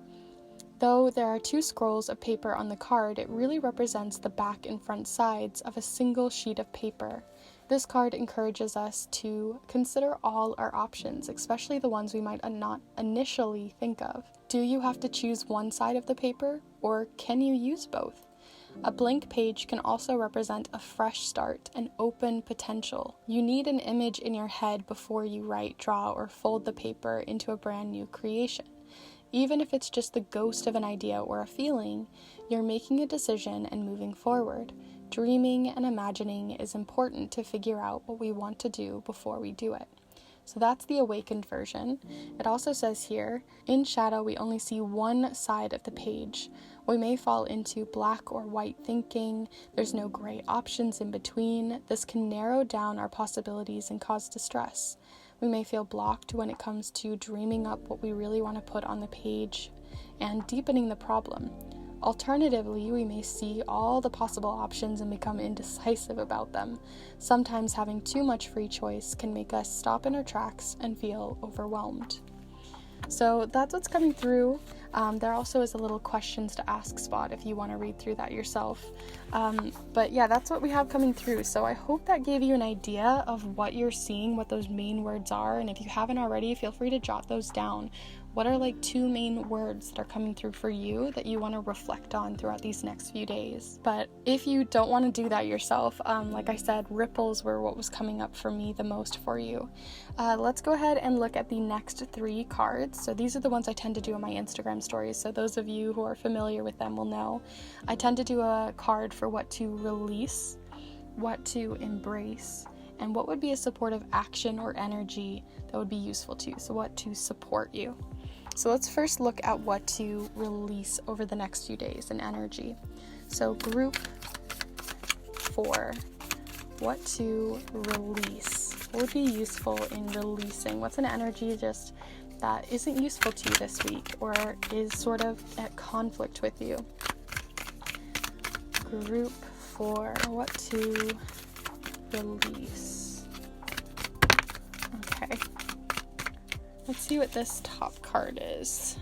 Though there are two scrolls of paper on the card, it really represents the back and front sides of a single sheet of paper. This card encourages us to consider all our options, especially the ones we might not initially think of. Do you have to choose one side of the paper, or can you use both? A blank page can also represent a fresh start, an open potential. You need an image in your head before you write, draw, or fold the paper into a brand new creation. Even if it's just the ghost of an idea or a feeling, you're making a decision and moving forward. Dreaming and imagining is important to figure out what we want to do before we do it. So that's the awakened version. It also says here, in shadow we only see one side of the page. We may fall into black or white thinking. There's no gray options in between. This can narrow down our possibilities and cause distress. We may feel blocked when it comes to dreaming up what we really want to put on the page and deepening the problem. Alternatively, we may see all the possible options and become indecisive about them. Sometimes having too much free choice can make us stop in our tracks and feel overwhelmed. So that's what's coming through. There also is a little questions to ask spot if you want to read through that yourself. But yeah, that's what we have coming through. So I hope that gave you an idea of what you're seeing, what those main words are. And if you haven't already, feel free to jot those down. What are like two main words that are coming through for you that you want to reflect on throughout these next few days? But if you don't want to do that yourself, like I said, ripples were what was coming up for me the most for you. Let's go ahead and look at the next three cards. So these are the ones I tend to do on my Instagram stories. So those of you who are familiar with them will know. I tend to do a card for what to release, what to embrace, and what would be a supportive action or energy that would be useful to you. So what to support you. So let's first look at what to release over the next few days in energy. So group 4, what to release. What would be useful in releasing? What's an energy just that isn't useful to you this week or is sort of at conflict with you? Group 4, what to release. Okay. Let's see what this top card is.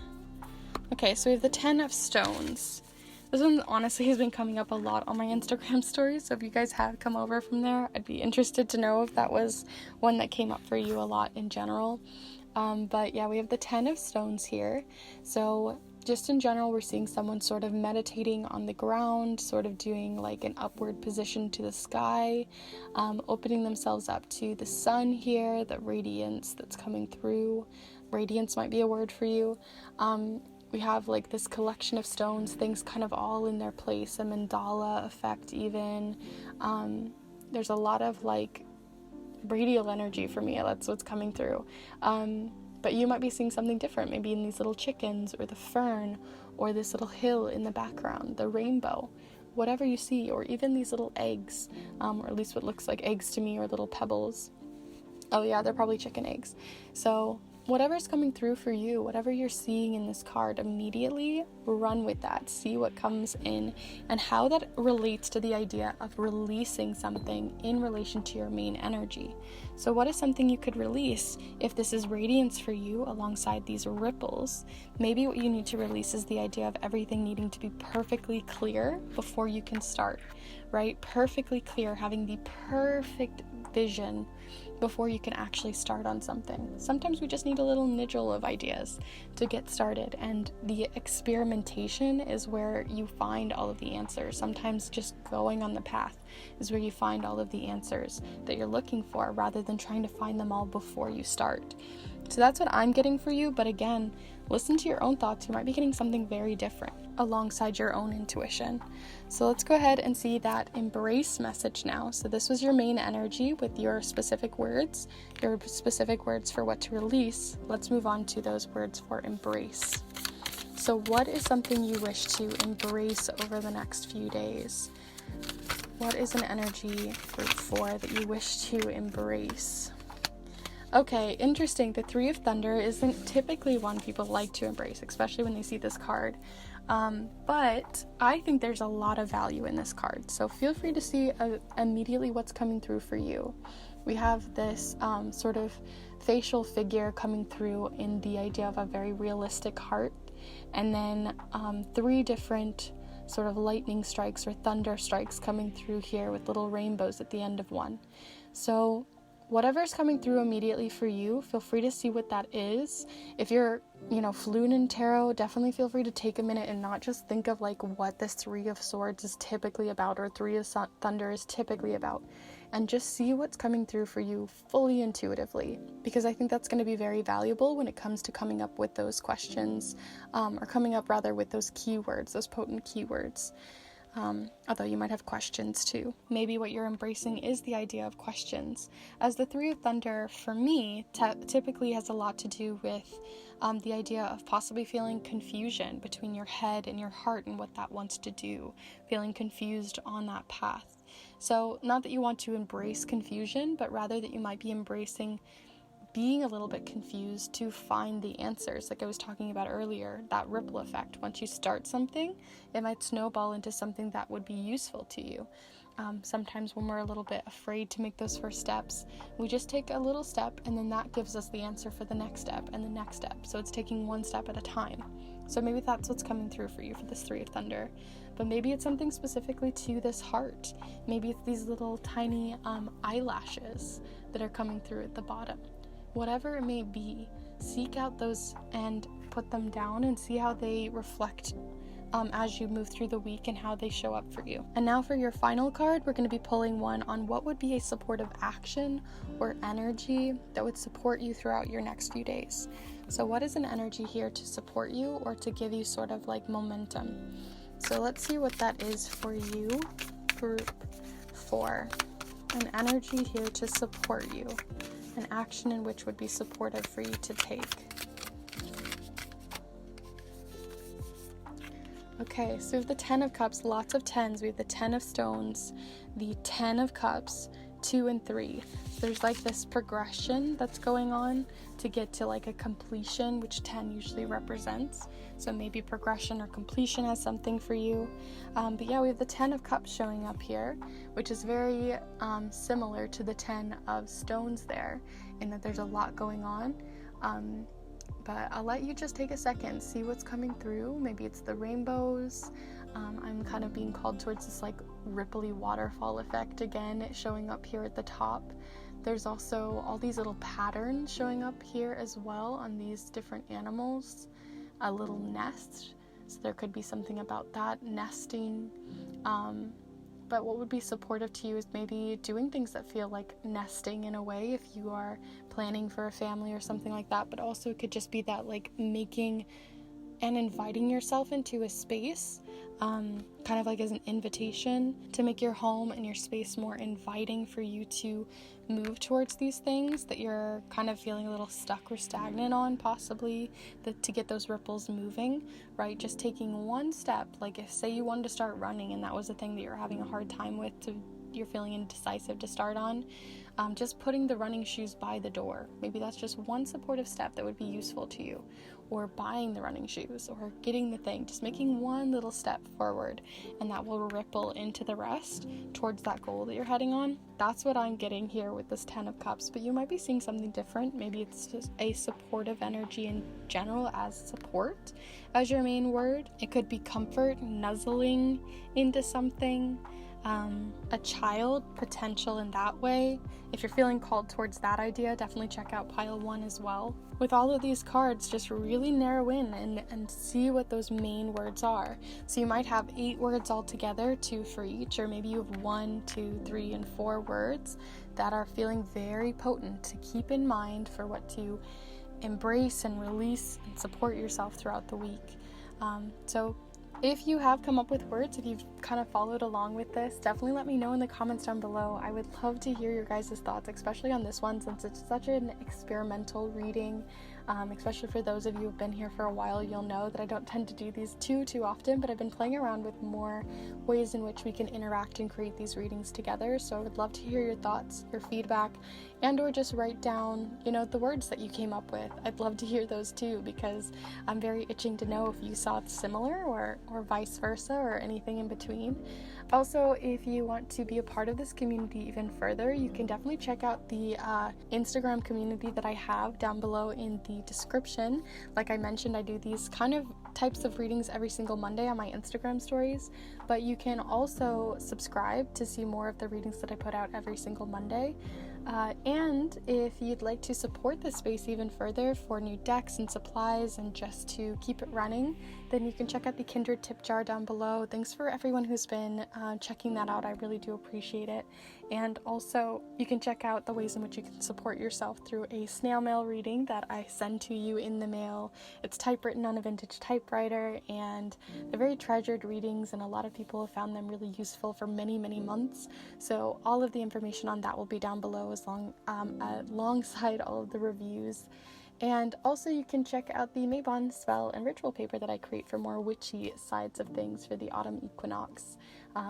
Okay, so we have the 10 of Stones. This one honestly has been coming up a lot on my Instagram stories, so if you guys have come over from there, I'd be interested to know if that was one that came up for you a lot in general. But yeah, we have the 10 of stones here. So just in general, we're seeing someone sort of meditating on the ground, sort of doing like an upward position to the sky, opening themselves up to the sun here, the radiance that's coming through. Radiance might be a word for you. We have like this collection of stones, things kind of all in their place, a mandala effect even. There's a lot of like radial energy for me, that's what's coming through. But you might be seeing something different, maybe in these little chickens or the fern or this little hill in the background, the rainbow, whatever you see, or even these little eggs, or at least what looks like eggs to me, or little pebbles. Oh yeah, they're probably chicken eggs. So whatever's coming through for you, whatever you're seeing in this card, immediately run with that. See what comes in and how that relates to the idea of releasing something in relation to your main energy. So what is something you could release if this is radiance for you alongside these ripples? Maybe what you need to release is the idea of everything needing to be perfectly clear before you can start, right? Perfectly clear, having the perfect vision before you can actually start on something. Sometimes we just need a little niggle of ideas to get started, and the experimentation is where you find all of the answers. Sometimes just going on the path is where you find all of the answers that you're looking for, rather than trying to find them all before you start. So that's what I'm getting for you, but again, listen to your own thoughts. You might be getting something very different alongside your own intuition. So let's go ahead and see that embrace message now. So this was your main energy with your specific words for what to release. Let's move on to those words for embrace. So what is something you wish to embrace over the next few days? What is an energy group 4 that you wish to embrace? Okay, interesting. The 3 of Thunder isn't typically one people like to embrace, especially when they see this card. But I think there's a lot of value in this card. So feel free to see immediately what's coming through for you. We have this sort of facial figure coming through in the idea of a very realistic heart. And then 3 different sort of lightning strikes or thunder strikes coming through here with little rainbows at the end of one. So whatever's coming through immediately for you, feel free to see what that is. If you're, fluent in tarot, definitely feel free to take a minute and not just think of like what this 3 of Swords is typically about or 3 of Thunder is typically about, and just see what's coming through for you fully intuitively, because I think that's going to be very valuable when it comes to coming up with those questions, or coming up rather with those keywords, those potent keywords. Although you might have questions too. Maybe what you're embracing is the idea of questions, as the 3 of Thunder for me typically has a lot to do with the idea of possibly feeling confusion between your head and your heart and what that wants to do, feeling confused on that path. So not that you want to embrace confusion, but rather that you might be embracing being a little bit confused to find the answers, like I was talking about earlier, that ripple effect. Once you start something, it might snowball into something that would be useful to you. Sometimes when we're a little bit afraid to make those first steps, we just take a little step, and then that gives us the answer for the next step and the next step. So it's taking one step at a time. So maybe that's what's coming through for you for this 3 of Thunder. But maybe it's something specifically to this heart. Maybe it's these little tiny eyelashes that are coming through at the bottom. Whatever it may be, seek out those and put them down and see how they reflect as you move through the week and how they show up for you. And now for your final card, we're going to be pulling one on what would be a supportive action or energy that would support you throughout your next few days. So what is an energy here to support you or to give you sort of like momentum? So let's see what that is for you, group 4. An energy here to support you. An action in which would be supportive for you to take. Okay, so we have the 10 of Cups, lots of 10s. We have the 10 of Stones, the 10 of Cups, 2 and 3. So there's like this progression that's going on to get to like a completion, which 10 usually represents. So maybe progression or completion has something for you. But yeah, we have the 10 of Cups showing up here, which is very similar to the 10 of Stones there, in that there's a lot going on. but I'll let you just take a second, see what's coming through. Maybe it's the rainbows. I'm kind of being called towards this like ripply waterfall effect again, showing up here at the top. There's also all these little patterns showing up here as well on these different animals. A little nest, so there could be something about that, nesting. But what would be supportive to you is maybe doing things that feel like nesting in a way if you are planning for a family or something like that, but also it could just be that like making and inviting yourself into a space, kind of like as an invitation to make your home and your space more inviting for you to move towards these things that you're kind of feeling a little stuck or stagnant on, possibly, to get those ripples moving, right? Just taking one step, like if say you wanted to start running and that was a thing that you're having a hard time with, you're feeling indecisive to start on, just putting the running shoes by the door. Maybe that's just one supportive step that would be useful to you, or buying the running shoes, or getting the thing, just making one little step forward, and that will ripple into the rest towards that goal that you're heading on. That's what I'm getting here with this 10 of Cups, but you might be seeing something different. Maybe it's just a supportive energy in general as support as your main word. It could be comfort, nuzzling into something, a child potential in that way. If you're feeling called towards that idea, definitely check out pile 1 as well. With all of these cards, just really narrow in and see what those main words are. So you might have 8 words all together, 2 for each, or maybe you have 1, 2, 3, and 4 words that are feeling very potent to keep in mind for what to embrace and release and support yourself throughout the week. So if you have come up with words, if you've kind of followed along with this, definitely let me know in the comments down below. I would love to hear your guys' thoughts, especially on this one, since it's such an experimental reading. Especially for those of you who've been here for a while, you'll know that I don't tend to do these too often, but I've been playing around with more ways in which we can interact and create these readings together. So I would love to hear your thoughts, your feedback, and or just write down, the words that you came up with. I'd love to hear those too, because I'm very itching to know if you saw it similar or vice versa, or anything in between. Also, if you want to be a part of this community even further, you can definitely check out the Instagram community that I have down below in the description. Like I mentioned, I do these kind of types of readings every single Monday on my Instagram stories, but you can also subscribe to see more of the readings that I put out every single Monday. And if you'd like to support this space even further for new decks and supplies and just to keep it running, then you can check out the Kindred tip jar down below. Thanks for everyone who's been checking that out. I really do appreciate it. And also, you can check out the ways in which you can support yourself through a snail mail reading that I send to you in the mail. It's typewritten on a vintage typewriter, and they're very treasured readings, and a lot of people have found them really useful for many, many months. So all of the information on that will be down below, alongside all of the reviews. And also you can check out the Mabon spell and ritual paper that I create for more witchy sides of things for the autumn equinox.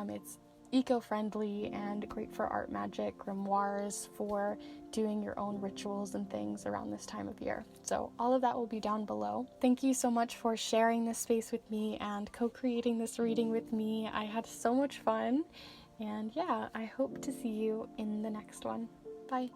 It's eco-friendly and great for art magic, grimoires, for doing your own rituals and things around this time of year. So all of that will be down below. Thank you so much for sharing this space with me and co-creating this reading with me. I had so much fun, and yeah, I hope to see you in the next one. Bye.